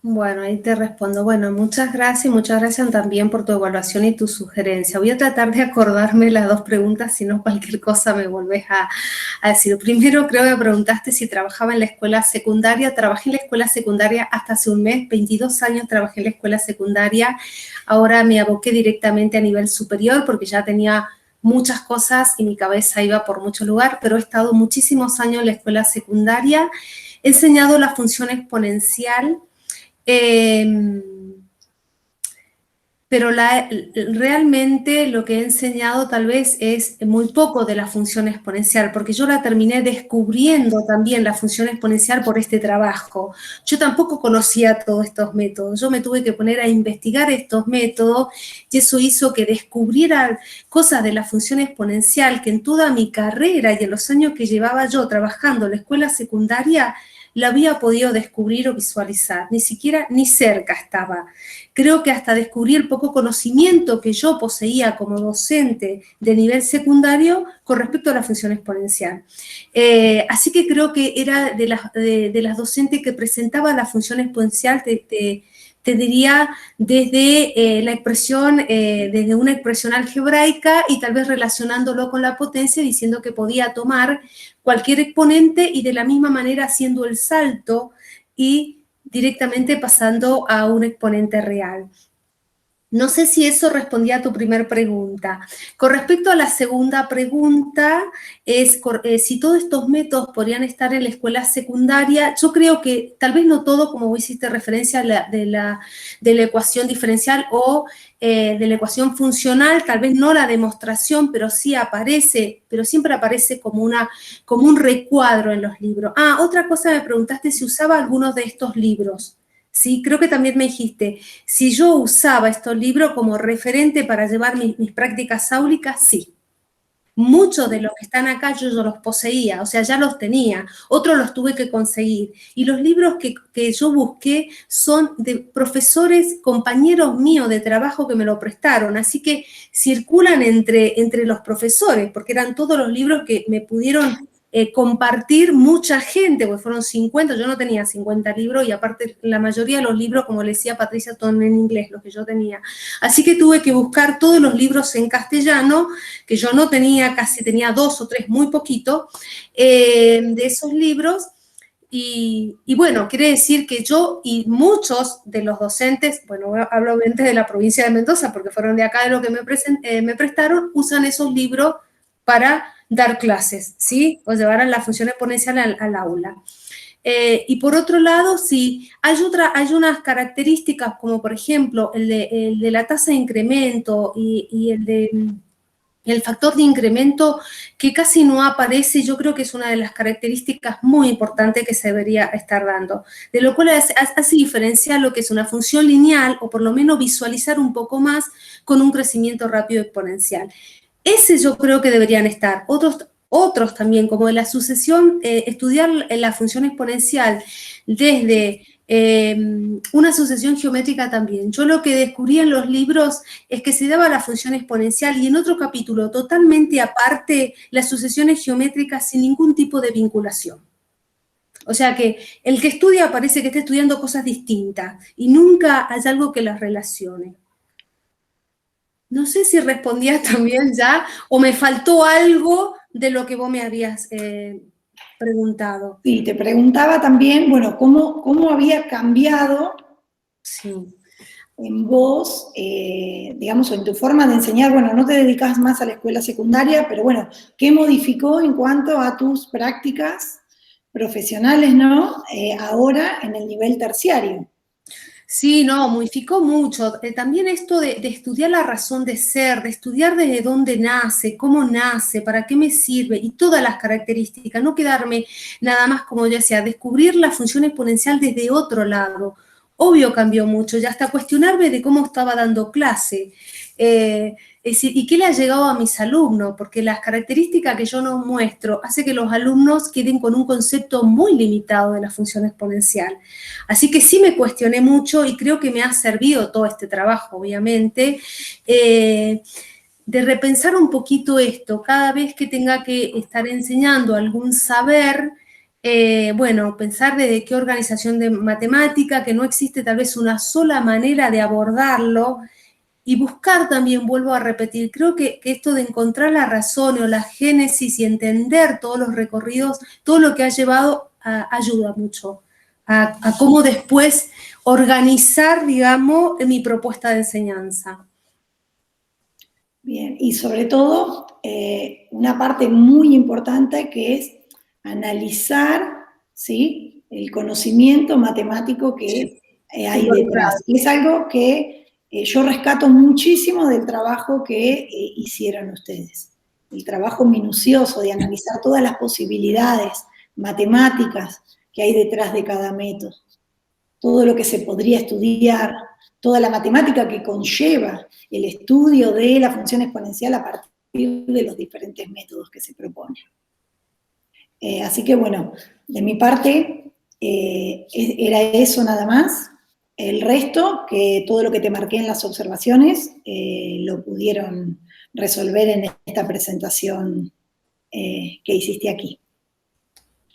B: Bueno, ahí te respondo. Bueno, muchas gracias también por tu evaluación y tu sugerencia. Voy a tratar de acordarme las dos preguntas, si no cualquier cosa me volvés a decir. Primero creo que me preguntaste si trabajaba en la escuela secundaria. Trabajé en la escuela secundaria hasta hace un mes, 22 años trabajé en la escuela secundaria. Ahora me aboqué directamente a nivel superior porque ya tenía muchas cosas y mi cabeza iba por mucho lugar, pero he estado muchísimos años en la escuela secundaria. He enseñado la función exponencial. Pero realmente lo que he enseñado tal vez es muy poco de la función exponencial, porque yo la terminé descubriendo también la función exponencial por este trabajo. Yo tampoco conocía todos estos métodos, yo me tuve que poner a investigar estos métodos y eso hizo que descubriera cosas de la función exponencial que en toda mi carrera y en los años que llevaba yo trabajando en la escuela secundaria la había podido descubrir o visualizar, ni siquiera ni cerca estaba. Creo que hasta descubrí el poco conocimiento que yo poseía como docente de nivel secundario con respecto a la función exponencial. Así que creo que era de las docentes que presentaba la función exponencial, te diría desde la expresión, desde una expresión algebraica y tal vez relacionándolo con la potencia, diciendo que podía tomar cualquier exponente y de la misma manera haciendo el salto y directamente pasando a un exponente real. No sé si eso respondía a tu primera pregunta. Con respecto a la segunda pregunta, es si todos estos métodos podrían estar en la escuela secundaria. Yo creo que tal vez no todo, como vos hiciste referencia de la ecuación diferencial o de la ecuación funcional, tal vez no la demostración, pero sí aparece, pero siempre aparece como un recuadro en los libros. Ah, otra cosa me preguntaste si usaba algunos de estos libros. Sí, creo que también me dijiste, si yo usaba estos libros como referente para llevar mis prácticas áulicas, sí. Muchos de los que están acá yo los poseía, o sea, ya los tenía, otros los tuve que conseguir. Y los libros que yo busqué son de profesores, compañeros míos de trabajo que me lo prestaron, así que circulan entre los profesores, porque eran todos los libros que me pudieron compartir mucha gente, porque fueron 50, yo no tenía 50 libros y aparte la mayoría de los libros, como le decía Patricia, son en inglés, los que yo tenía. Así que tuve que buscar todos los libros en castellano, que yo no tenía, casi tenía 2 o 3, muy poquito, de esos libros. Y bueno, quiere decir que yo y muchos de los docentes, bueno, hablo obviamente de la provincia de Mendoza, porque fueron de acá de lo que me prestaron, usan esos libros para dar clases, ¿sí? O llevar la función exponencial al aula. Y por otro lado, sí, hay unas características como por ejemplo el de la tasa de incremento y el factor de incremento que casi no aparece, yo creo que es una de las características muy importantes que se debería estar dando, de lo cual hace diferenciar lo que es una función lineal o por lo menos visualizar un poco más con un crecimiento rápido exponencial. Ese yo creo que deberían estar. Otros también, como de la sucesión, estudiar la función exponencial desde una sucesión geométrica también. Yo lo que descubrí en los libros es que se daba la función exponencial y en otro capítulo totalmente aparte las sucesiones geométricas sin ningún tipo de vinculación. O sea que el que estudia parece que está estudiando cosas distintas y nunca hay algo que las relacione. No sé si respondía también ya o me faltó algo de lo que vos me habías preguntado.
D: Sí, te preguntaba también, bueno, cómo había cambiado
B: Sí.
D: en vos, digamos, o en tu forma de enseñar. Bueno, no te dedicas más a la escuela secundaria, pero bueno, ¿qué modificó en cuanto a tus prácticas profesionales, ¿no? Ahora en el nivel terciario.
B: Sí, no, modificó mucho. También esto de estudiar la razón de ser, de estudiar desde dónde nace, cómo nace, para qué me sirve y todas las características, no quedarme nada más, como yo decía, descubrir la función exponencial desde otro lado. Obvio cambió mucho, ya hasta cuestionarme de cómo estaba dando clase. Es decir, ¿y qué le ha llegado a mis alumnos? Porque las características que yo no muestro hace que los alumnos queden con un concepto muy limitado de la función exponencial. Así que sí me cuestioné mucho y creo que me ha servido todo este trabajo, obviamente, de repensar un poquito esto. Cada vez que tenga que estar enseñando algún saber, bueno, pensar desde qué organización de matemática, que no existe tal vez una sola manera de abordarlo, y buscar también, vuelvo a repetir, creo que esto de encontrar la razón o la génesis y entender todos los recorridos, todo lo que ha llevado, ayuda mucho a cómo después organizar, digamos, mi propuesta de enseñanza.
D: Bien, y sobre todo, una parte muy importante que es analizar, ¿sí?, el conocimiento matemático que hay detrás. Y es algo que yo rescato muchísimo del trabajo que hicieron ustedes. El trabajo minucioso de analizar todas las posibilidades matemáticas que hay detrás de cada método. Todo lo que se podría estudiar, toda la matemática que conlleva el estudio de la función exponencial a partir de los diferentes métodos que se proponen. Así que bueno, de mi parte era eso nada más. El resto, que todo lo que te marqué en las observaciones, lo pudieron resolver en esta presentación que hiciste aquí.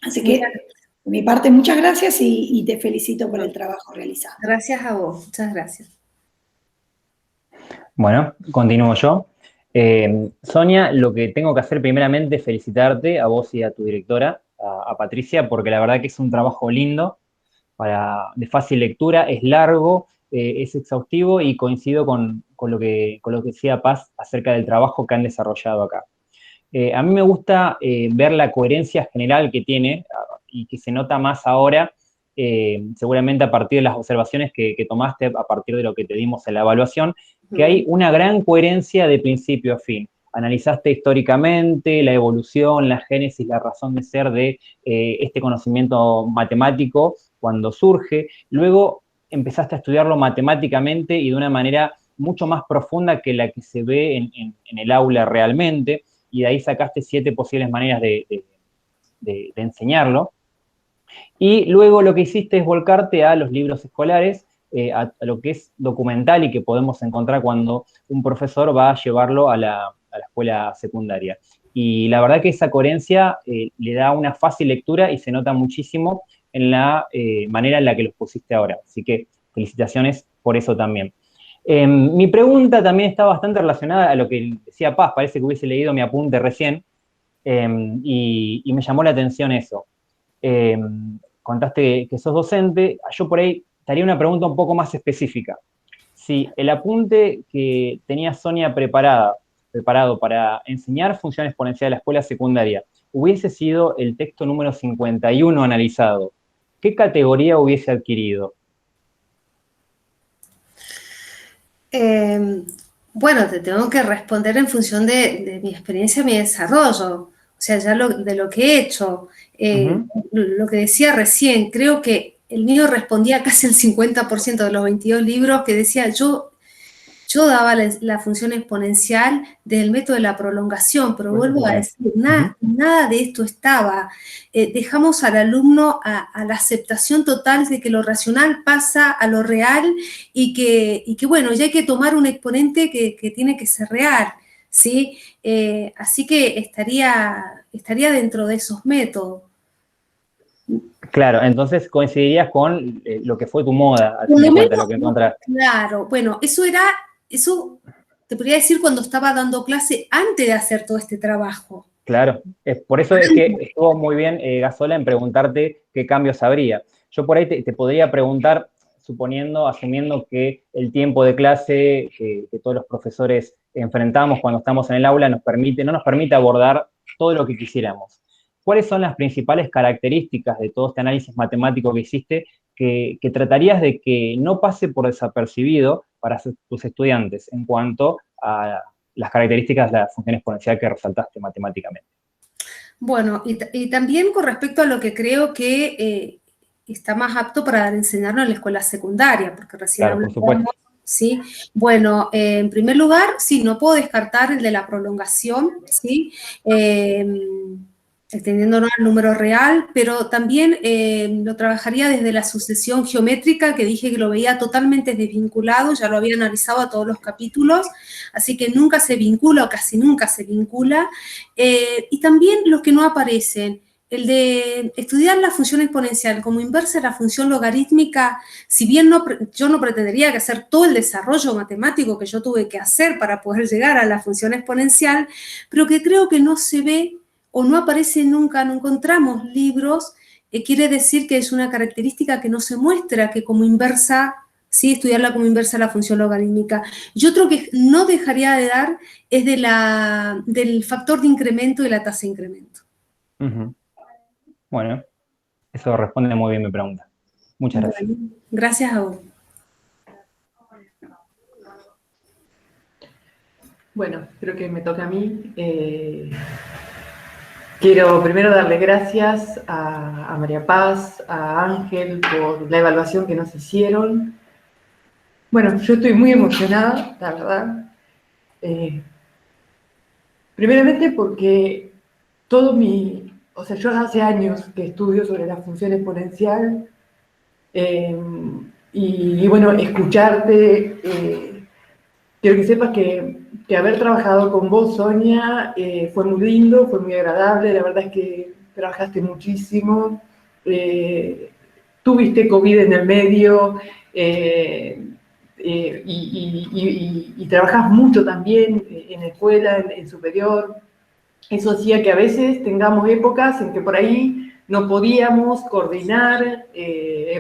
D: Así que, de mi parte, muchas gracias y te felicito por el trabajo realizado.
B: Gracias a vos, muchas gracias.
E: Bueno, continúo yo. Sonia, lo que tengo que hacer primeramente es felicitarte a vos y a tu directora, a Patricia, porque la verdad que es un trabajo lindo, de fácil lectura, es largo, es exhaustivo y coincido con lo que decía Paz acerca del trabajo que han desarrollado acá. A mí me gusta ver la coherencia general que tiene y que se nota más ahora, seguramente a partir de las observaciones que tomaste, a partir de lo que te dimos en la evaluación, que hay una gran coherencia de principio a fin. Analizaste históricamente la evolución, la génesis, la razón de ser de este conocimiento matemático cuando surge. Luego empezaste a estudiarlo matemáticamente y de una manera mucho más profunda que la que se ve en el aula realmente, y de ahí sacaste 7 posibles maneras de enseñarlo. Y luego lo que hiciste es volcarte a los libros escolares, a lo que es documental y que podemos encontrar cuando un profesor va a llevarlo a la escuela secundaria. Y la verdad que esa coherencia le da una fácil lectura y se nota muchísimo en la manera en la que los pusiste ahora. Así que felicitaciones por eso también. Mi pregunta también está bastante relacionada a lo que decía Paz, parece que hubiese leído mi apunte recién, y me llamó la atención eso. Contaste que sos docente, yo por ahí te haría una pregunta un poco más específica. Si el apunte que tenía Sonia preparado para enseñar función exponencial a la escuela secundaria hubiese sido el texto número 51 analizado, ¿qué categoría hubiese adquirido?
B: Bueno, te tengo que responder en función de mi experiencia, mi desarrollo, o sea, ya de lo que he hecho. Lo que decía recién, creo que el mío respondía casi el 50% de los 22 libros que decía yo daba la función exponencial del método de la prolongación, pero vuelvo a decir, nada de esto estaba. Dejamos al alumno a la aceptación total de que lo racional pasa a lo real y que bueno, ya hay que tomar un exponente que tiene que ser real, ¿sí? Así que estaría dentro de esos métodos.
E: Claro, entonces coincidirías con lo que fue tu moda, al fin de cuentas, lo que encontraste.
B: Claro, bueno, eso te podría decir cuando estaba dando clase antes de hacer todo este trabajo.
E: Claro, por eso es que estuvo muy bien, Gasola, en preguntarte qué cambios habría. Yo por ahí te podría preguntar, asumiendo que el tiempo de clase que todos los profesores enfrentamos cuando estamos en el aula no nos permite abordar todo lo que quisiéramos. ¿Cuáles son las principales características de todo este análisis matemático que hiciste que tratarías de que no pase por desapercibido para tus estudiantes en cuanto a las características de la función exponencial que resaltaste matemáticamente?
B: Bueno, y también con respecto a lo que creo que está más apto para enseñarlo en la escuela secundaria, porque recién
E: Claro, por
B: hablábamos,
E: supuesto.
B: ¿sí? Bueno, en primer lugar, sí, no puedo descartar el de la prolongación, ¿sí? Extendiéndonos al número real, pero también lo trabajaría desde la sucesión geométrica, que dije que lo veía totalmente desvinculado, ya lo había analizado a todos los capítulos, así que nunca se vincula o casi nunca se vincula. Y también los que no aparecen, el de estudiar la función exponencial como inversa a la función logarítmica, si bien yo no pretendería que hacer todo el desarrollo matemático que yo tuve que hacer para poder llegar a la función exponencial, pero que creo que no se ve o no aparece nunca, no encontramos libros, quiere decir que es una característica que no se muestra, que como inversa, sí, estudiarla como inversa a la función logarítmica. Y otro que no dejaría de dar es del factor de incremento y la tasa de incremento.
E: Uh-huh. Bueno, eso responde muy bien mi pregunta. Muchas gracias.
B: Bueno, gracias a vos.
F: Bueno, creo que me toca a mí. Quiero primero darle gracias a María Paz, a Ángel por la evaluación que nos hicieron. Bueno, yo estoy muy emocionada, la verdad. Primeramente porque yo hace años que estudio sobre la función exponencial y bueno, escucharte, quiero que sepas que haber trabajado con vos, Sonia, fue muy lindo, fue muy agradable, la verdad es que trabajaste muchísimo, tuviste COVID en el medio, y trabajás mucho también en escuela, en superior. Eso hacía que a veces tengamos épocas en que por ahí no podíamos coordinar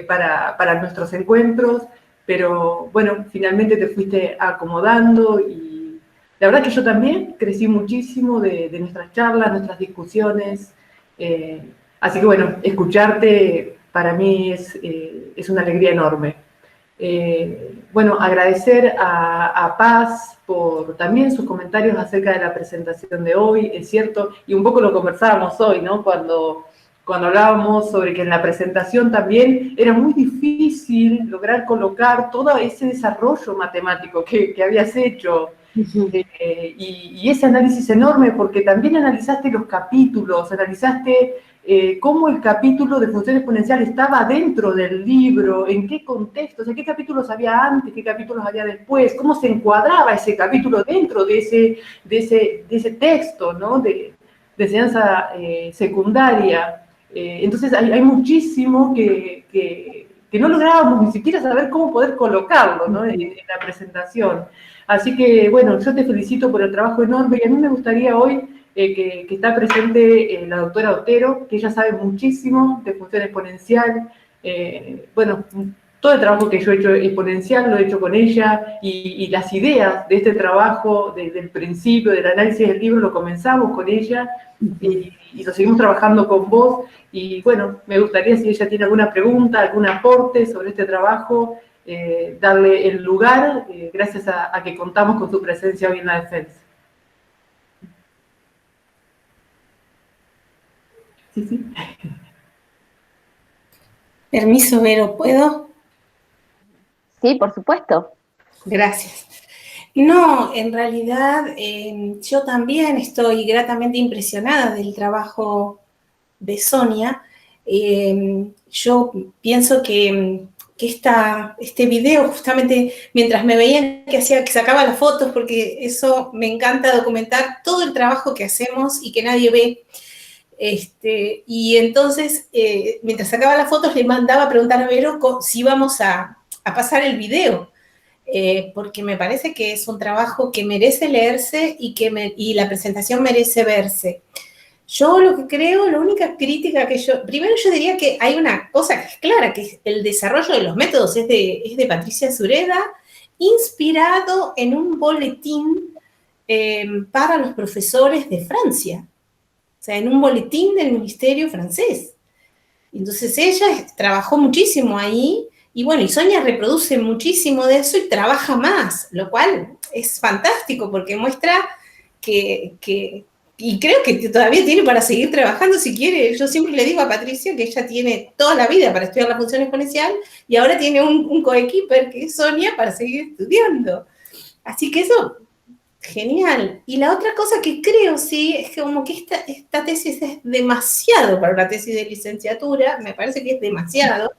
F: para nuestros encuentros, pero bueno, finalmente te fuiste acomodando y la verdad que yo también crecí muchísimo de nuestras charlas, nuestras discusiones, así que bueno, escucharte para mí es una alegría enorme. Bueno, agradecer a Paz por también sus comentarios acerca de la presentación de hoy, es cierto, y un poco lo conversábamos hoy, ¿no? Cuando hablábamos sobre que en la presentación también era muy difícil lograr colocar todo ese desarrollo matemático que habías hecho. Y ese análisis enorme, porque también analizaste los capítulos, analizaste cómo el capítulo de función exponencial estaba dentro del libro, en qué contexto, o sea, qué capítulos había antes, qué capítulos había después, cómo se encuadraba ese capítulo dentro de ese texto, ¿no? de enseñanza secundaria. Entonces hay muchísimo que no lográbamos ni siquiera saber cómo poder colocarlo, ¿no? en la presentación. Así que, bueno, yo te felicito por el trabajo enorme y a mí me gustaría hoy que está presente la doctora Otero, que ella sabe muchísimo de función exponencial. Bueno, todo el trabajo que yo he hecho exponencial lo he hecho con ella y las ideas de este trabajo, desde el principio, del análisis del libro, lo comenzamos con ella y lo seguimos trabajando con vos. Y bueno, me gustaría si ella tiene alguna pregunta, algún aporte sobre este trabajo, darle el lugar, gracias a que contamos con su presencia hoy en la defensa. Sí.
G: Permiso, Vero, ¿puedo?
C: Sí, por supuesto.
G: Gracias. No, en realidad yo también estoy gratamente impresionada del trabajo de Sonia. Yo pienso que este video, justamente mientras me veían que sacaba las fotos, porque eso me encanta documentar todo el trabajo que hacemos y que nadie ve. Y entonces, mientras sacaba las fotos, le mandaba a preguntar a Vero si íbamos a pasar el video, porque me parece que es un trabajo que merece leerse y la presentación merece verse. Yo lo que creo, la única crítica que primero yo diría que hay una cosa que es clara, que es el desarrollo de los métodos es de Patricia Sureda, inspirado en un boletín para los profesores de Francia, o sea, en un boletín del Ministerio francés. Entonces ella trabajó muchísimo ahí, y bueno, y Sonia reproduce muchísimo de eso y trabaja más, lo cual es fantástico porque muestra y creo que todavía tiene para seguir trabajando si quiere. Yo siempre le digo a Patricia que ella tiene toda la vida para estudiar la función exponencial y ahora tiene un coequiper que es Sonia para seguir estudiando. Así que eso, genial. Y la otra cosa que creo, sí, es que como que esta tesis es demasiado para una tesis de licenciatura, me parece que es demasiado,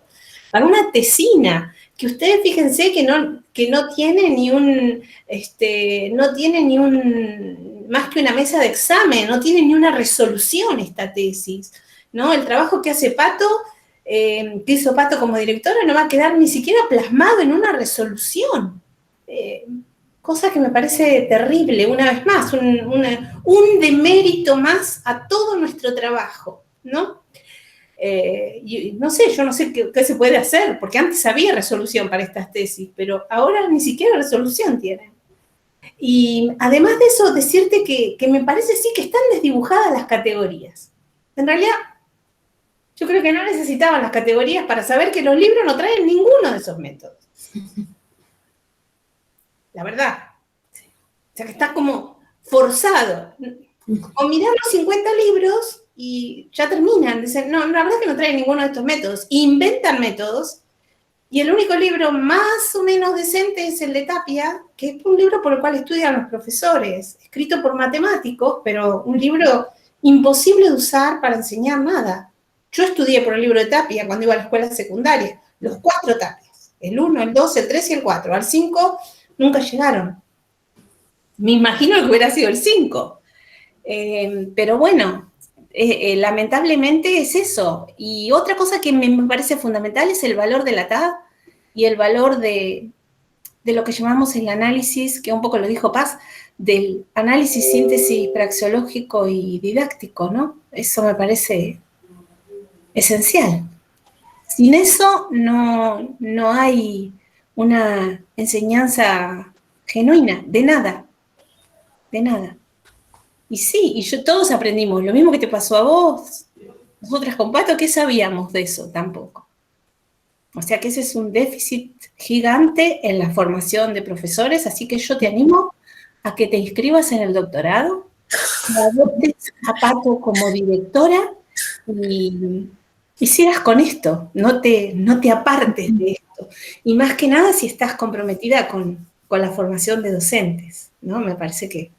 G: para una tesina, que ustedes fíjense que no tiene más que una mesa de examen, no tiene ni una resolución esta tesis, ¿no? El trabajo que hace Pato, que hizo Pato como directora, no va a quedar ni siquiera plasmado en una resolución. Cosa que me parece terrible, una vez más, un demérito más a todo nuestro trabajo, ¿no? Y no sé, yo no sé qué se puede hacer, porque antes había resolución para estas tesis, pero ahora ni siquiera resolución tienen. Y además de eso, decirte que me parece sí que están desdibujadas las categorías. En realidad, yo creo que no necesitaban las categorías para saber que los libros no traen ninguno de esos métodos. La verdad. O sea, que está como forzado. O mirar los 50 libros y ya terminan. Dicen, no, la verdad es que no traen ninguno de estos métodos. Inventan métodos. Y el único libro más o menos decente es el de Tapia, que es un libro por el cual estudian los profesores, escrito por matemáticos, pero un libro imposible de usar para enseñar nada. Yo estudié por el libro de Tapia cuando iba a la escuela secundaria, los 4 Tapias, el 1, el 2, el 3 y el 4. Al 5 nunca llegaron. Me imagino que hubiera sido el 5. Pero bueno, lamentablemente es eso. Y otra cosa que me parece fundamental es el valor de la TAD y el valor de lo que llamamos el análisis, que un poco lo dijo Paz, del análisis, síntesis praxeológico y didáctico, ¿no? Eso me parece esencial. Sin eso no hay una enseñanza genuina, de nada, de nada. Y sí, todos aprendimos, lo mismo que te pasó a vos, nosotras con Pato, ¿qué sabíamos de eso? Tampoco. O sea que ese es un déficit gigante en la formación de profesores, así que yo te animo a que te inscribas en el doctorado, adoptes a Pato como directora y sigas con esto, no te apartes de esto. Y más que nada si estás comprometida con la formación de docentes, ¿no? Me parece que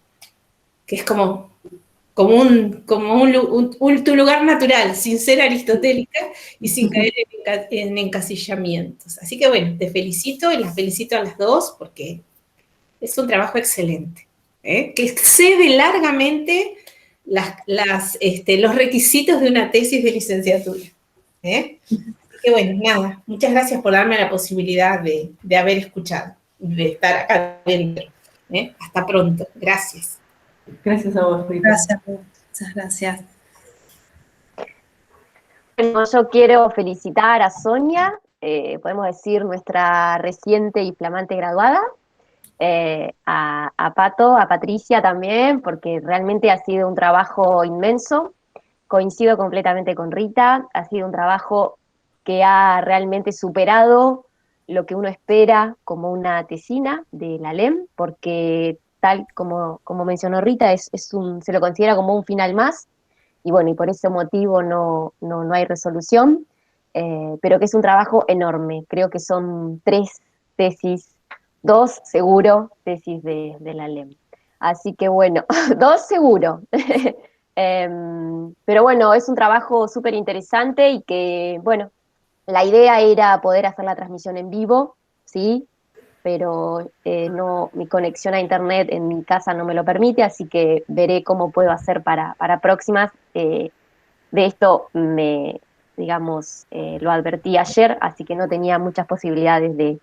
G: es como tu lugar natural, sin ser aristotélica y sin caer en encasillamientos. Así que bueno, te felicito y las felicito a las dos porque es un trabajo excelente, que excede largamente los requisitos de una tesis de licenciatura. Así que bueno, nada, muchas gracias por darme la posibilidad de haber escuchado, de estar acá adentro. Hasta pronto, gracias.
F: Gracias a vos, Rita.
B: Gracias, muchas gracias.
C: Bueno, yo quiero felicitar a Sonia, podemos decir nuestra reciente y flamante graduada, a Pato, a Patricia también, porque realmente ha sido un trabajo inmenso. Coincido completamente con Rita, ha sido un trabajo que ha realmente superado lo que uno espera como una tesina de la LEM, porque tal como mencionó Rita, se lo considera como un final más, y bueno, y por ese motivo no hay resolución, pero que es un trabajo enorme. Creo que son 3 tesis, 2 seguro, tesis de la LEM. Así que bueno, 2 seguro. Pero bueno, es un trabajo súper interesante y que, bueno, la idea era poder hacer la transmisión en vivo, ¿sí? Pero mi conexión a internet en mi casa no me lo permite, así que veré cómo puedo hacer para próximas. De esto lo advertí ayer, así que no tenía muchas posibilidades de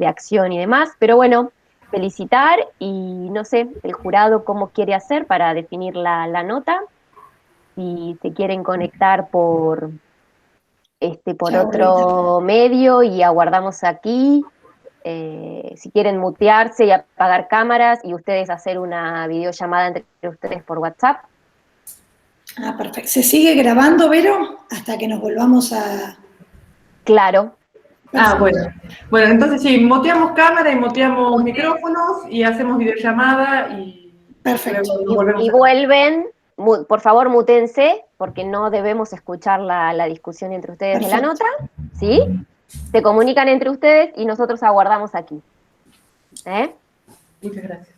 C: acción y demás, pero bueno, felicitar y no sé, el jurado cómo quiere hacer para definir la nota. si se quieren conectar por
D: Chao,
C: otro medio y aguardamos aquí. Si quieren mutearse y apagar cámaras y ustedes hacer una videollamada entre ustedes por WhatsApp.
D: Ah, perfecto. ¿Se sigue grabando, Vero? Hasta que nos volvamos a...
C: Claro.
F: Ah, bueno. Bueno, entonces sí, muteamos cámara y muteamos
C: Mute-
F: micrófonos y hacemos videollamada y
D: Perfecto.
F: luego nos volvemos
C: Y
F: a...
C: vuelven, por favor, mutense, porque no debemos escuchar la discusión entre ustedes de la
D: Perfecto.
C: nota, ¿sí? Se comunican entre ustedes y nosotros aguardamos aquí. ¿Eh?
F: Muchas gracias.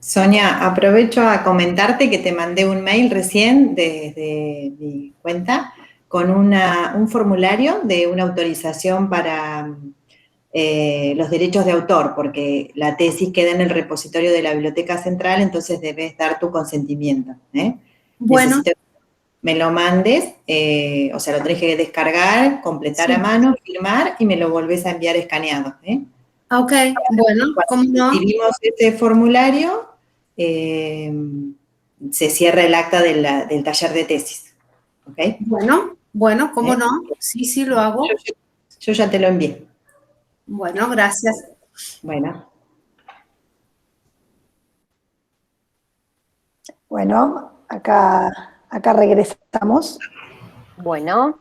A: Sonia, aprovecho a comentarte que te mandé un mail recién desde mi cuenta con un formulario de una autorización para los derechos de autor, porque la tesis queda en el repositorio de la Biblioteca Central, entonces debes dar tu consentimiento.
B: Bueno,
A: Necesito que me lo mandes, o sea, lo tenés que descargar, completar
B: sí.
A: a mano, firmar y me lo volvés a enviar escaneado.
B: Ok, bueno, ¿cómo no?
A: Si recibimos este formulario, se cierra el acta del taller de tesis. ¿Ok?
B: Bueno, ¿cómo no? Sí, sí, lo hago.
A: Yo ya te lo envié.
B: Bueno, gracias.
A: Bueno.
D: Bueno, acá regresamos.
C: Bueno,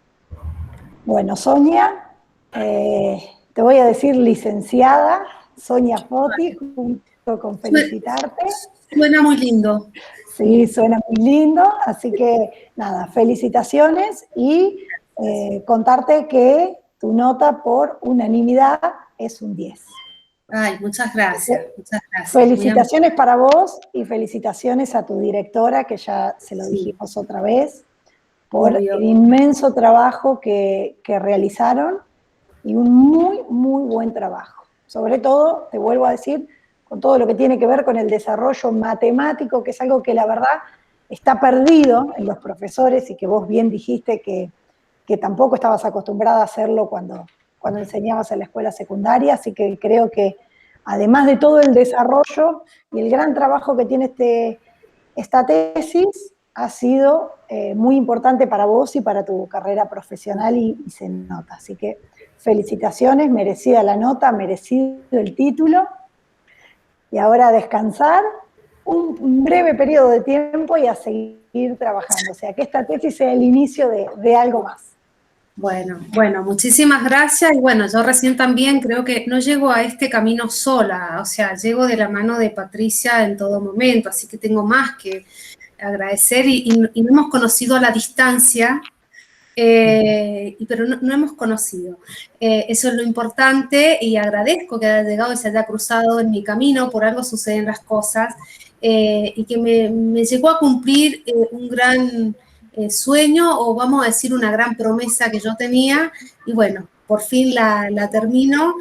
D: Bueno, Sonia, te voy a decir licenciada, Sonia Foti, junto con felicitarte.
B: Suena muy lindo.
D: Sí, suena muy lindo, así que nada, felicitaciones y contarte que tu nota por unanimidad es un 10.
B: Ay, muchas gracias, muchas gracias.
D: Felicitaciones para vos y felicitaciones a tu directora, que ya se lo dijimos otra vez, por
B: Obvio.
D: el inmenso trabajo que realizaron y un muy, muy buen trabajo. Sobre todo, te vuelvo a decir, con todo lo que tiene que ver con el desarrollo matemático, que es algo que la verdad está perdido en los profesores y que vos bien dijiste que tampoco estabas acostumbrada a hacerlo cuando enseñabas en la escuela secundaria, así que creo que además de todo el desarrollo y el gran trabajo que tiene esta tesis, ha sido muy importante para vos y para tu carrera profesional y se nota. Así que felicitaciones, merecida la nota, merecido el título. Y ahora a descansar un breve periodo de tiempo y a seguir trabajando. O sea, que esta tesis sea el inicio de algo más.
B: Bueno, muchísimas gracias. Y bueno, yo recién también creo que no llego a este camino sola, o sea, llego de la mano de Patricia en todo momento, así que tengo más que agradecer y no hemos conocido a la distancia, pero no hemos conocido. Eso es lo importante y agradezco que haya llegado y se haya cruzado en mi camino, por algo suceden las cosas, y que me llegó a cumplir un gran sueño, o vamos a decir una gran promesa que yo tenía, y bueno, por fin la termino,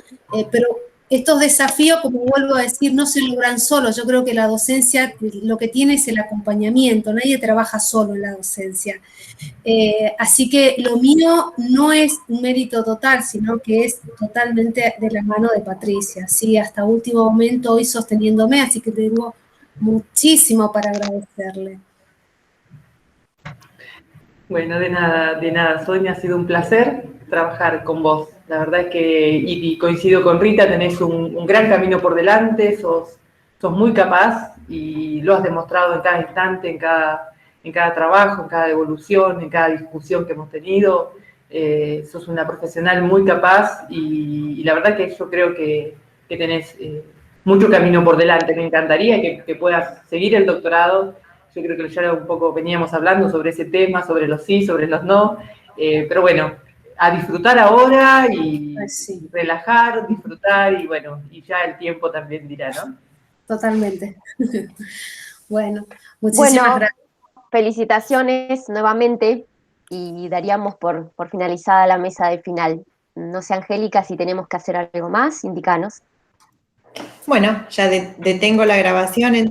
B: pero estos desafíos, como vuelvo a decir, no se logran solos. Yo creo que la docencia lo que tiene es el acompañamiento, nadie trabaja solo en la docencia. Así que lo mío no es un mérito total, sino que es totalmente de la mano de Patricia, ¿sí? Hasta último momento hoy sosteniéndome, así que tengo muchísimo para agradecerle.
F: Bueno, de nada, Sonia, ha sido un placer trabajar con vos. La verdad es que, y coincido con Rita, tenés un gran camino por delante, sos muy capaz y lo has demostrado en cada instante, en cada trabajo, en cada evolución, en cada discusión que hemos tenido. Sos una profesional muy capaz y la verdad que yo creo que tenés mucho camino por delante. Me encantaría que puedas seguir el doctorado. Yo creo que ya un poco veníamos hablando sobre ese tema, sobre los sí, sobre los no, pero bueno, a disfrutar ahora y
B: Sí.
F: relajar, disfrutar y bueno, y ya el tiempo también dirá, ¿no?
B: Totalmente. Bueno, muchísimas gracias.
C: Felicitaciones nuevamente y daríamos por finalizada la mesa de final. No sé, Angélica, si tenemos que hacer algo más, indícanos.
A: Bueno, ya detengo la grabación entonces.